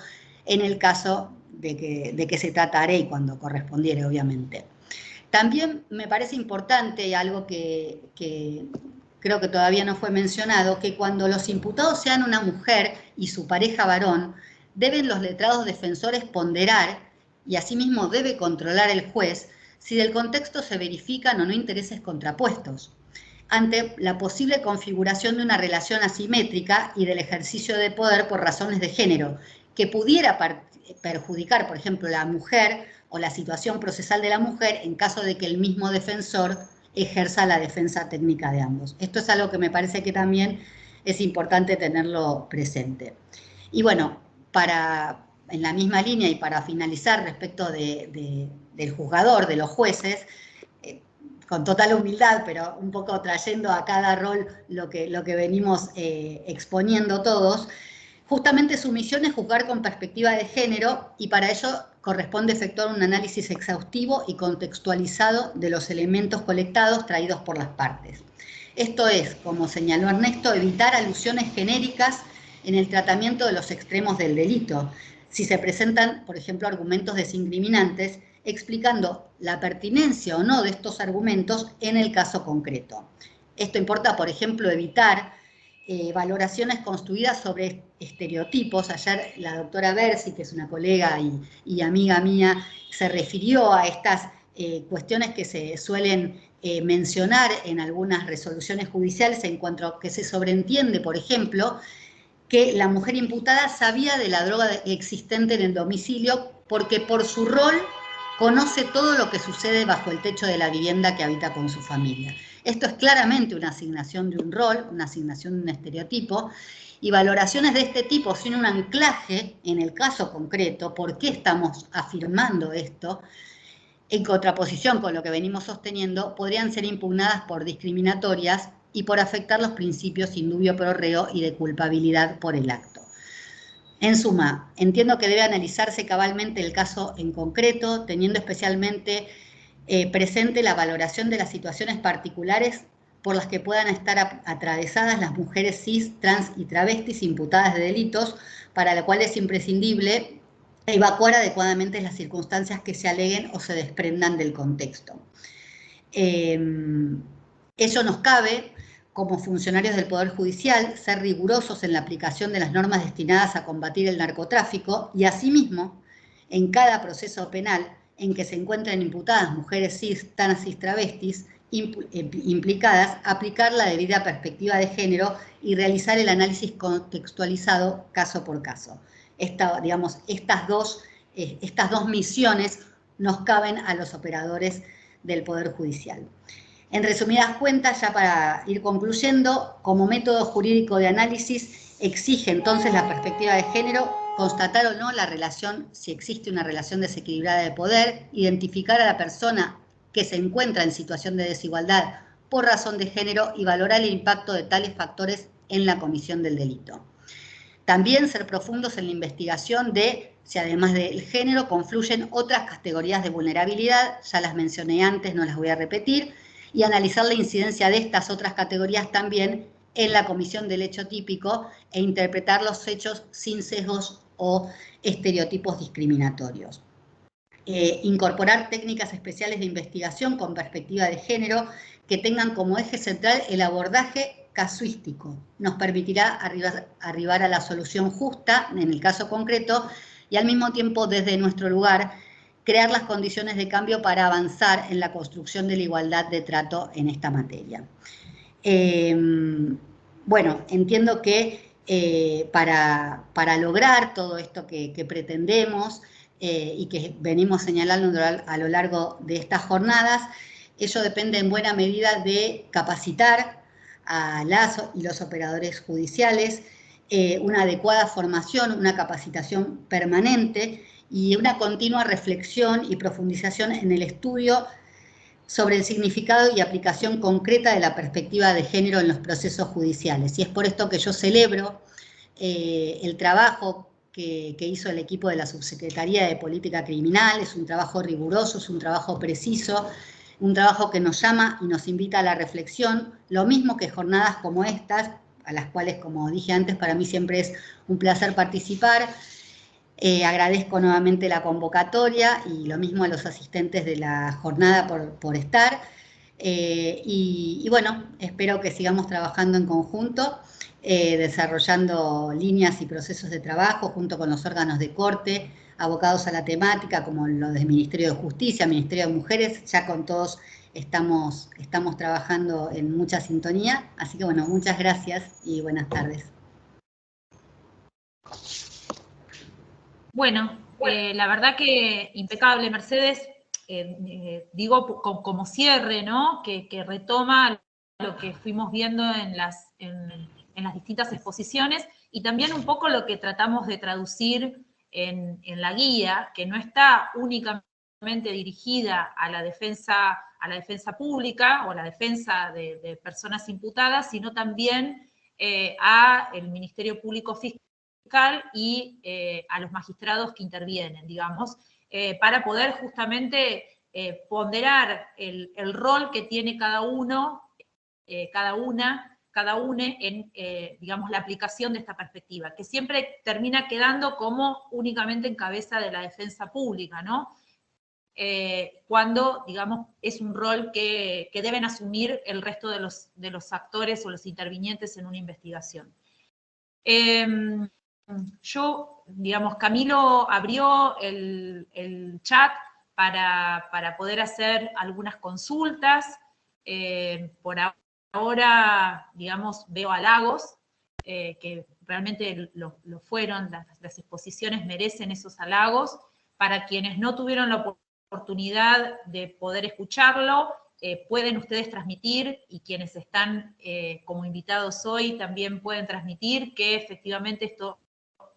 en el caso de que se tratare y cuando correspondiere, obviamente. También me parece importante, algo que creo que todavía no fue mencionado, que cuando los imputados sean una mujer y su pareja varón, deben los letrados defensores ponderar, y asimismo debe controlar el juez, si del contexto se verifican o no intereses contrapuestos, ante la posible configuración de una relación asimétrica y del ejercicio de poder por razones de género, que pudiera perjudicar, por ejemplo, la mujer o la situación procesal de la mujer en caso de que el mismo defensor ejerza la defensa técnica de ambos. Esto es algo que me parece que también es importante tenerlo presente. Y bueno, en la misma línea y para finalizar respecto del juzgador, de los jueces, con total humildad, pero un poco trayendo a cada rol lo que venimos exponiendo todos, justamente su misión es juzgar con perspectiva de género y para ello corresponde efectuar un análisis exhaustivo y contextualizado de los elementos colectados traídos por las partes. Esto es, como señaló Ernesto, evitar alusiones genéricas en el tratamiento de los extremos del delito, si se presentan, por ejemplo, argumentos desincriminantes, explicando la pertinencia o no de estos argumentos en el caso concreto. Esto importa, por ejemplo, evitar valoraciones construidas sobre estereotipos. Ayer la doctora Bersi, que es una colega y amiga mía, se refirió a estas cuestiones que se suelen mencionar en algunas resoluciones judiciales en cuanto a que se sobreentiende, por ejemplo, que la mujer imputada sabía de la droga existente en el domicilio porque por su rol conoce todo lo que sucede bajo el techo de la vivienda que habita con su familia. Esto es claramente una asignación de un rol, una asignación de un estereotipo, y valoraciones de este tipo sin un anclaje en el caso concreto, ¿por qué estamos afirmando esto?, en contraposición con lo que venimos sosteniendo, podrían ser impugnadas por discriminatorias y por afectar los principios sin dubio pro reo y de culpabilidad por el acto. En suma, entiendo que debe analizarse cabalmente el caso en concreto, teniendo especialmente presente la valoración de las situaciones particulares por las que puedan estar atravesadas las mujeres cis, trans y travestis imputadas de delitos, para lo cual es imprescindible evacuar adecuadamente las circunstancias que se aleguen o se desprendan del contexto. Ello nos cabe, como funcionarios del Poder Judicial, ser rigurosos en la aplicación de las normas destinadas a combatir el narcotráfico y, asimismo, en cada proceso penal en que se encuentren imputadas mujeres cis, trans y travestis implicadas, aplicar la debida perspectiva de género y realizar el análisis contextualizado caso por caso. Estas dos misiones nos caben a los operadores del Poder Judicial. En resumidas cuentas, ya para ir concluyendo, como método jurídico de análisis exige entonces la perspectiva de género, constatar o no la relación, si existe una relación desequilibrada de poder, identificar a la persona que se encuentra en situación de desigualdad por razón de género y valorar el impacto de tales factores en la comisión del delito. También ser profundos en la investigación de si además del género confluyen otras categorías de vulnerabilidad, ya las mencioné antes, no las voy a repetir, y analizar la incidencia de estas otras categorías también en la comisión del hecho típico e interpretar los hechos sin sesgos o estereotipos discriminatorios. Incorporar técnicas especiales de investigación con perspectiva de género que tengan como eje central el abordaje casuístico. Nos permitirá arribar a la solución justa, en el caso concreto, y al mismo tiempo, desde nuestro lugar, crear las condiciones de cambio para avanzar en la construcción de la igualdad de trato en esta materia. Bueno, entiendo que para lograr todo esto que pretendemos y que venimos señalando a lo largo de estas jornadas, ello depende en buena medida de capacitar a las y los operadores judiciales, una adecuada formación, una capacitación permanente y una continua reflexión y profundización en el estudio sobre el significado y aplicación concreta de la perspectiva de género en los procesos judiciales. Y es por esto que yo celebro el trabajo que hizo el equipo de la Subsecretaría de Política Criminal. Es un trabajo riguroso, es un trabajo preciso, un trabajo que nos llama y nos invita a la reflexión, lo mismo que jornadas como estas, a las cuales, como dije antes, para mí siempre es un placer participar. Agradezco nuevamente la convocatoria y lo mismo a los asistentes de la jornada por estar. Y bueno, espero que sigamos trabajando en conjunto, desarrollando líneas y procesos de trabajo junto con los órganos de corte, abocados a la temática, como los del Ministerio de Justicia, Ministerio de Mujeres. Ya con todos estamos trabajando en mucha sintonía. Así que bueno, muchas gracias y buenas tardes. Bueno, la verdad que impecable, Mercedes. Digo como cierre, ¿no? Que retoma lo que fuimos viendo en las distintas exposiciones y también un poco lo que tratamos de traducir en la guía, que no está únicamente dirigida a la defensa pública o a la defensa de personas imputadas, sino también a el Ministerio Público Fiscal y a los magistrados que intervienen, digamos, para poder justamente ponderar el rol que tiene cada uno, cada une en, digamos, la aplicación de esta perspectiva, que siempre termina quedando como únicamente en cabeza de la defensa pública, ¿no? Cuando, digamos, es un rol que deben asumir el resto de los actores o los intervinientes en una investigación. Yo, digamos, Camilo abrió el chat para poder hacer algunas consultas. Por ahora, digamos, veo halagos, que realmente lo fueron, las exposiciones merecen esos halagos. Para quienes no tuvieron la oportunidad de poder escucharlo, pueden ustedes transmitir, y quienes están como invitados hoy también pueden transmitir, que efectivamente esto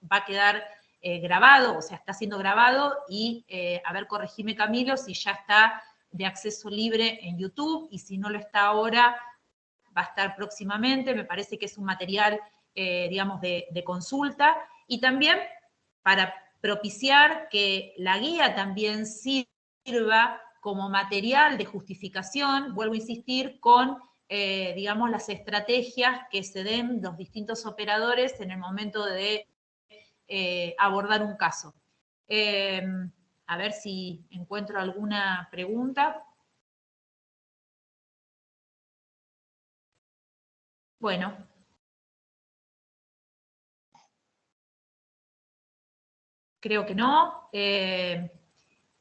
va a quedar grabado, o sea, está siendo grabado, y a ver, corregime Camilo, si ya está de acceso libre en YouTube, y si no lo está ahora, va a estar próximamente. Me parece que es un material, digamos, de consulta, y también para propiciar que la guía también sirva como material de justificación, vuelvo a insistir, con, digamos, las estrategias que se den los distintos operadores en el momento de abordar un caso. A ver si encuentro alguna pregunta. Bueno. Creo que no.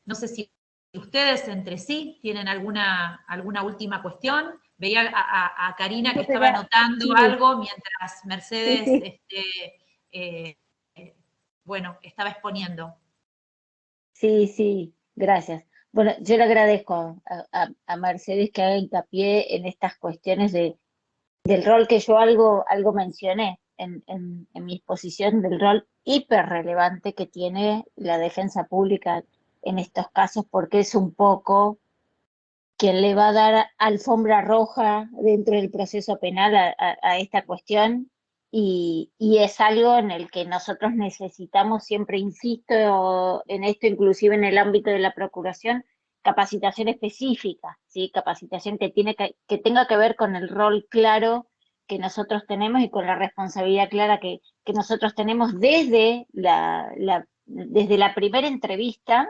No sé si ustedes entre sí tienen alguna última cuestión. Veía a Karina que estaba anotando algo mientras Mercedes, bueno, estaba exponiendo. Sí, gracias. Bueno, yo le agradezco a Mercedes que haga hincapié en estas cuestiones del rol que yo algo mencioné en mi exposición, del rol hiper relevante que tiene la defensa pública en estos casos, porque es un poco quien le va a dar alfombra roja dentro del proceso penal a esta cuestión, y es algo en el que nosotros necesitamos, siempre insisto en esto, inclusive en el ámbito de la procuración, capacitación específica, ¿sí? Capacitación que tenga que ver con el rol claro que nosotros tenemos y con la responsabilidad clara que nosotros tenemos desde desde la primera entrevista,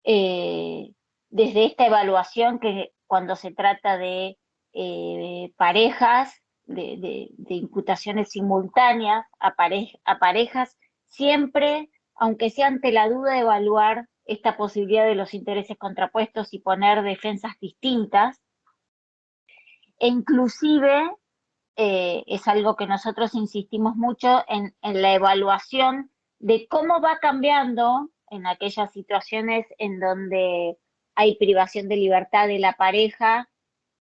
desde esta evaluación que cuando se trata de parejas, de imputaciones simultáneas a parejas, siempre, aunque sea ante la duda, evaluar esta posibilidad de los intereses contrapuestos y poner defensas distintas. E inclusive es algo que nosotros insistimos mucho en la evaluación de cómo va cambiando en aquellas situaciones en donde hay privación de libertad de la pareja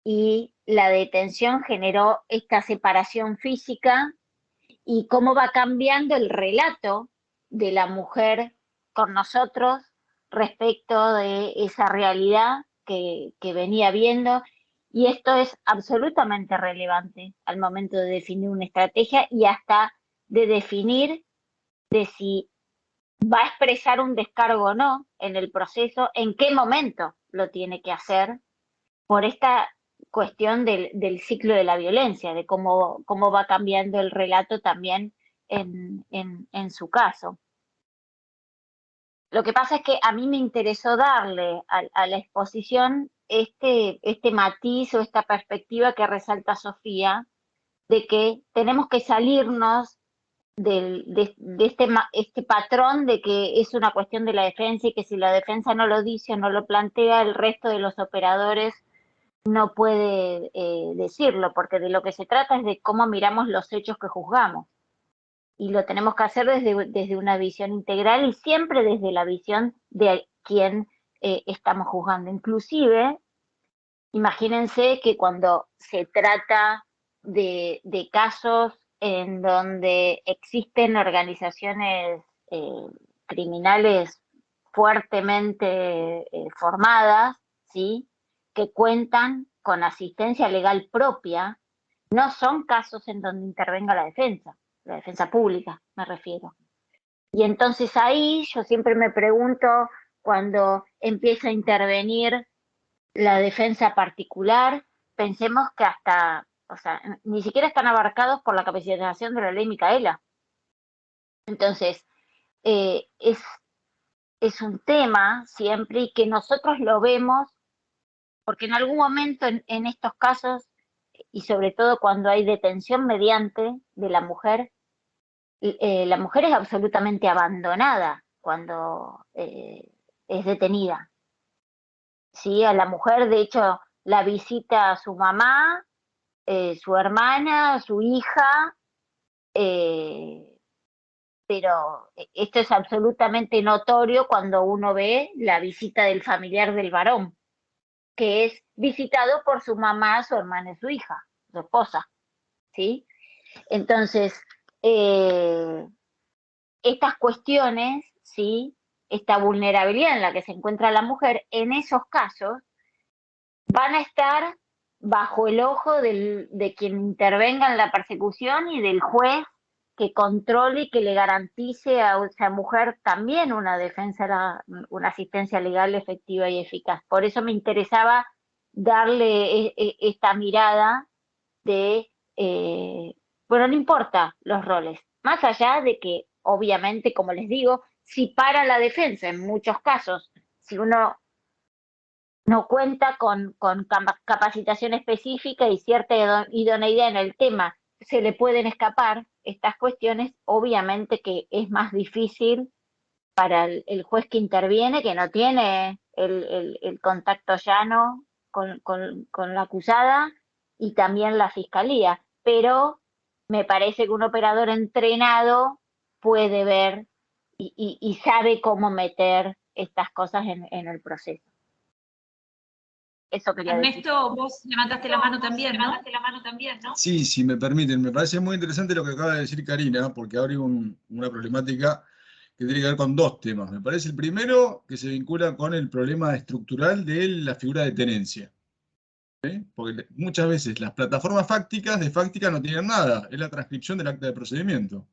y la detención generó esta separación física, y cómo va cambiando el relato de la mujer con nosotros respecto de esa realidad que venía viendo. Y esto es absolutamente relevante al momento de definir una estrategia y hasta de definir de si va a expresar un descargo o no en el proceso, en qué momento lo tiene que hacer, por esta cuestión del ciclo de la violencia, de cómo va cambiando el relato también en su caso. Lo que pasa es que a mí me interesó darle a la exposición este matiz o esta perspectiva que resalta Sofía, de que tenemos que salirnos de este patrón de que es una cuestión de la defensa y que si la defensa no lo dice o no lo plantea, el resto de los operadores no puede decirlo, porque de lo que se trata es de cómo miramos los hechos que juzgamos. Y lo tenemos que hacer desde una visión integral y siempre desde la visión de quien estamos juzgando. Inclusive, imagínense que cuando se trata de casos en donde existen organizaciones criminales fuertemente formadas, ¿sí?, que cuentan con asistencia legal propia, no son casos en donde intervenga la defensa pública, me refiero. Y entonces ahí yo siempre me pregunto, cuando empieza a intervenir la defensa particular, pensemos que hasta, o sea, ni siquiera están abarcados por la capacitación de la ley Micaela. Entonces, es un tema siempre, y que nosotros lo vemos, porque en algún momento en estos casos, y sobre todo cuando hay detención mediante de la mujer es absolutamente abandonada cuando es detenida. ¿Sí? A la mujer, de hecho, la visita a su mamá, su hermana, su hija, pero esto es absolutamente notorio cuando uno ve la visita del familiar del varón, que es visitado por su mamá, su hermana y su hija, su esposa, ¿sí? Entonces, estas cuestiones, ¿sí?, esta vulnerabilidad en la que se encuentra la mujer, en esos casos, van a estar bajo el ojo de quien intervenga en la persecución y del juez que controle y que le garantice a esa mujer también una defensa, una asistencia legal efectiva y eficaz. Por eso me interesaba darle esta mirada de, bueno, no importa los roles, más allá de que, obviamente, como les digo, si para la defensa, en muchos casos, si uno no cuenta con capacitación específica y cierta idoneidad en el tema, se le pueden escapar estas cuestiones, obviamente que es más difícil para el juez que interviene, que no tiene el contacto llano con la acusada, y también la fiscalía. Pero me parece que un operador entrenado puede ver y sabe cómo meter estas cosas en el proceso. Eso quería decir. Ernesto, vos levantaste la mano también, ¿no? Sí, si me permiten, me parece muy interesante lo que acaba de decir Karina, porque abre una problemática que tiene que ver con dos temas. Me parece el primero que se vincula con el problema estructural de la figura de tenencia. ¿Sí? Porque muchas veces las plataformas fácticas de fáctica no tienen nada, es la transcripción del acta de procedimiento.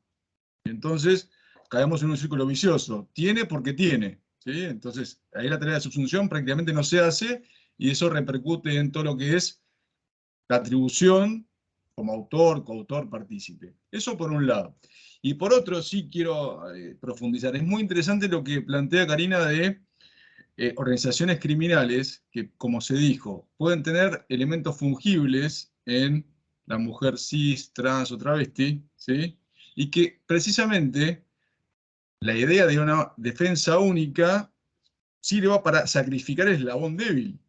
Entonces, caemos en un círculo vicioso. Tiene porque tiene. ¿Sí? Entonces, ahí la tarea de subsunción prácticamente no se hace, y eso repercute en todo lo que es la atribución como autor, coautor, partícipe. Eso por un lado. Y por otro, sí quiero profundizar. Es muy interesante lo que plantea Karina de organizaciones criminales que, como se dijo, pueden tener elementos fungibles en la mujer cis, trans o travesti, ¿sí? Y que precisamente la idea de una defensa única sirva para sacrificar el eslabón débil.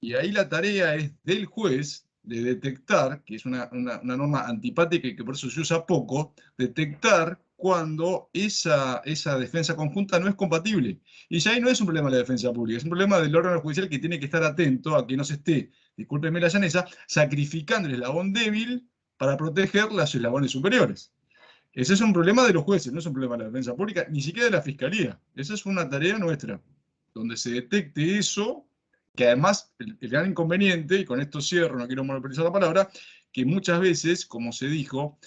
Y ahí la tarea es del juez de detectar, que es una norma antipática y que por eso se usa poco, detectar cuando esa defensa conjunta no es compatible. Y ya ahí no es un problema de la defensa pública, es un problema del órgano judicial que tiene que estar atento a que no se esté, discúlpenme la llaneza, sacrificando el eslabón débil para proteger los eslabones superiores. Ese es un problema de los jueces, no es un problema de la defensa pública, ni siquiera de la fiscalía. Esa es una tarea nuestra, donde se detecte eso, que además el gran inconveniente, y con esto cierro, no quiero monopolizar la palabra, que muchas veces, como se dijo,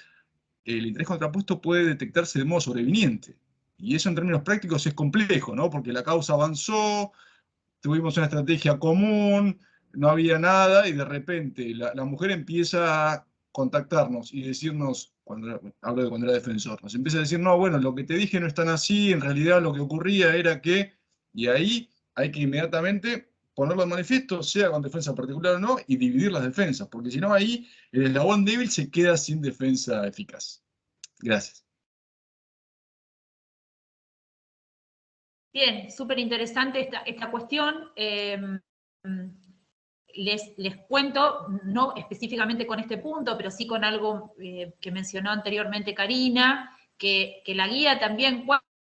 el interés contrapuesto puede detectarse de modo sobreviniente. Y eso en términos prácticos es complejo, ¿no? Porque la causa avanzó, tuvimos una estrategia común, no había nada, y de repente la mujer empieza a contactarnos y decirnos, hablo de cuando era defensor, nos empieza a decir, no, bueno, lo que te dije no es tan así, en realidad lo que ocurría era que, y ahí hay que inmediatamente ponerlo en manifiesto, sea con defensa particular o no, y dividir las defensas, porque si no ahí el eslabón débil se queda sin defensa eficaz. Gracias. Bien, súper interesante esta cuestión. Les cuento, no específicamente con este punto, pero sí con algo que mencionó anteriormente Karina, que la guía también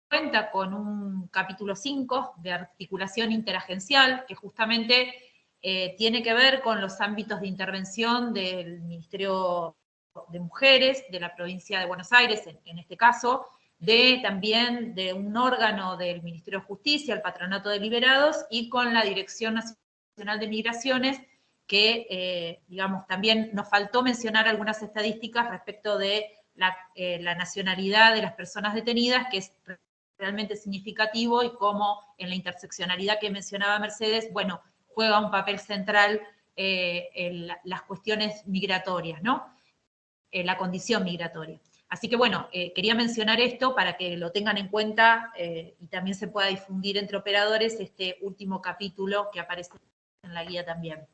cuenta con un capítulo 5 de articulación interagencial, que justamente tiene que ver con los ámbitos de intervención del Ministerio de Mujeres de la provincia de Buenos Aires, en este caso, también de un órgano del Ministerio de Justicia, el Patronato de Liberados, y con la Dirección Nacional de Migraciones, que, digamos, también nos faltó mencionar algunas estadísticas respecto de la nacionalidad de las personas detenidas, que es realmente significativo, y cómo en la interseccionalidad que mencionaba Mercedes, bueno, juega un papel central en las cuestiones migratorias, ¿no? La condición migratoria. Así que bueno, quería mencionar esto para que lo tengan en cuenta y también se pueda difundir entre operadores este último capítulo que aparece en la guía también.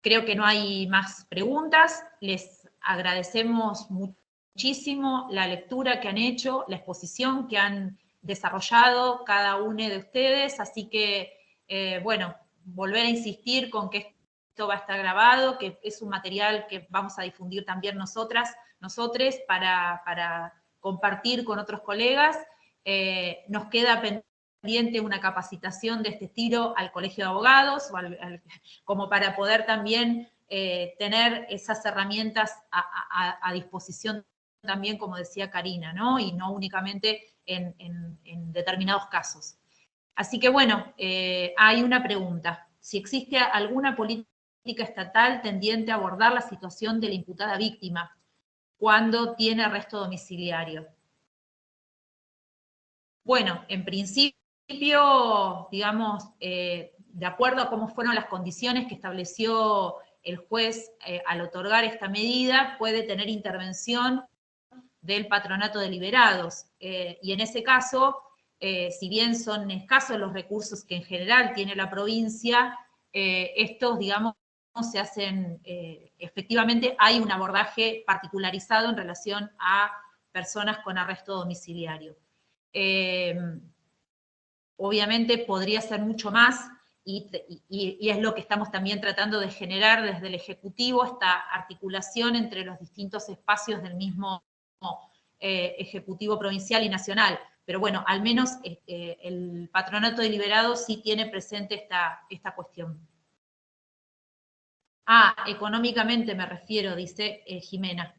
Creo que no hay más preguntas. Les agradecemos muchísimo la lectura que han hecho, la exposición que han desarrollado cada uno de ustedes. Así que, bueno, volver a insistir con que esto va a estar grabado, que es un material que vamos a difundir también nosotres, para compartir con otros colegas. Nos queda pendiente una capacitación de este estilo al Colegio de Abogados, como para poder también tener esas herramientas a disposición también, como decía Karina, ¿no? Y no únicamente en determinados casos. Así que bueno, hay una pregunta. Si existe alguna política estatal tendiente a abordar la situación de la imputada víctima cuando tiene arresto domiciliario. Bueno, en principio, digamos, de acuerdo a cómo fueron las condiciones que estableció el juez al otorgar esta medida, puede tener intervención del patronato de liberados. Y en ese caso, si bien son escasos los recursos que en general tiene la provincia, estos, digamos, se hacen, efectivamente hay un abordaje particularizado en relación a personas con arresto domiciliario. Obviamente podría ser mucho más, y es lo que estamos también tratando de generar desde el Ejecutivo, esta articulación entre los distintos espacios del mismo Ejecutivo provincial y nacional. Pero bueno, al menos el Patronato de Liberados sí tiene presente esta cuestión. Económicamente me refiero, dice Jimena.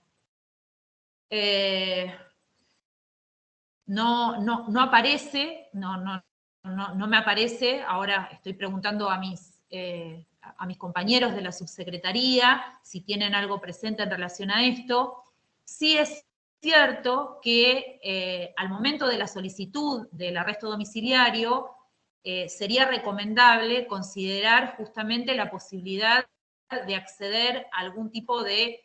No aparece, no me aparece. Ahora estoy preguntando a mis compañeros de la subsecretaría si tienen algo presente en relación a esto. Sí es cierto que al momento de la solicitud del arresto domiciliario, sería recomendable considerar justamente la posibilidad de acceder a algún tipo de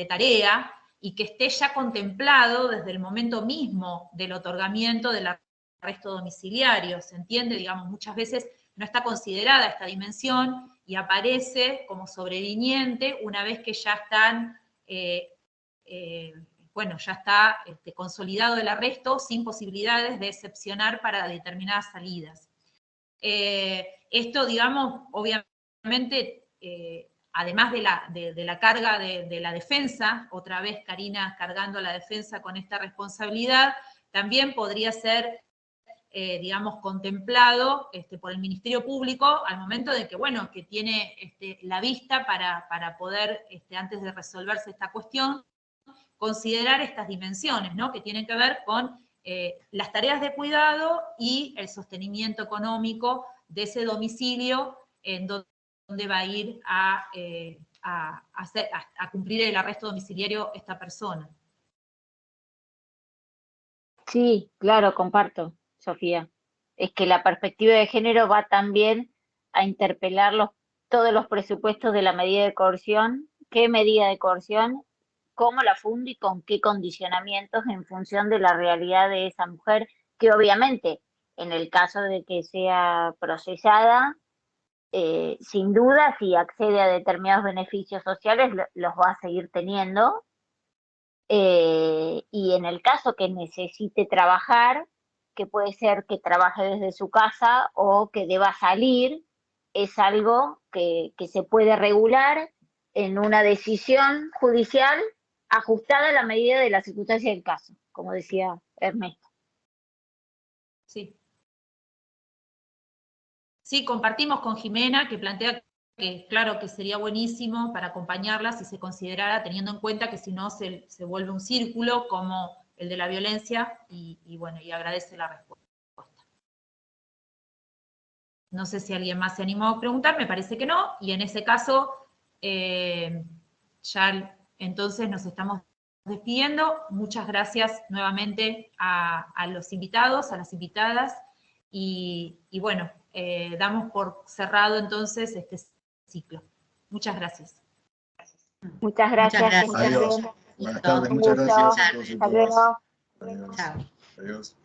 tarea, y que esté ya contemplado desde el momento mismo del otorgamiento del arresto domiciliario. ¿Se entiende? Digamos, muchas veces no está considerada esta dimensión y aparece como sobreviniente una vez que ya están, bueno, ya está consolidado el arresto sin posibilidades de excepcionar para determinadas salidas. Esto, digamos, obviamente, además de la carga de la defensa, otra vez Karina cargando a la defensa con esta responsabilidad, también podría ser, digamos, contemplado por el Ministerio Público al momento de que, bueno, que tiene la vista para poder, antes de resolverse esta cuestión, considerar estas dimensiones, ¿no? Que tienen que ver con las tareas de cuidado y el sostenimiento económico de ese domicilio en donde va a ir a cumplir el arresto domiciliario esta persona. Sí, claro, comparto, Sofía. Es que la perspectiva de género va también a interpelar todos los presupuestos de la medida de coerción, qué medida de coerción, cómo la funde y con qué condicionamientos en función de la realidad de esa mujer, que obviamente en el caso de que sea procesada, sin duda, si accede a determinados beneficios sociales, los va a seguir teniendo. Y en el caso que necesite trabajar, que puede ser que trabaje desde su casa o que deba salir, es algo que se puede regular en una decisión judicial ajustada a la medida de la circunstancia del caso, como decía Ernesto. Sí. Sí, compartimos con Jimena, que plantea que claro que sería buenísimo para acompañarla si se considerara, teniendo en cuenta que si no se vuelve un círculo como el de la violencia, y bueno, y agradece la respuesta. No sé si alguien más se animó a preguntar, me parece que no, y en ese caso ya entonces nos estamos despidiendo. Muchas gracias nuevamente a los invitados, a las invitadas, y bueno, damos por cerrado entonces este ciclo. Muchas gracias. Muchas gracias. Muchas gracias. Adiós. Buenas tardes, muchas gracias a todos y Hasta todas. luego. Adiós. Chao. Adiós.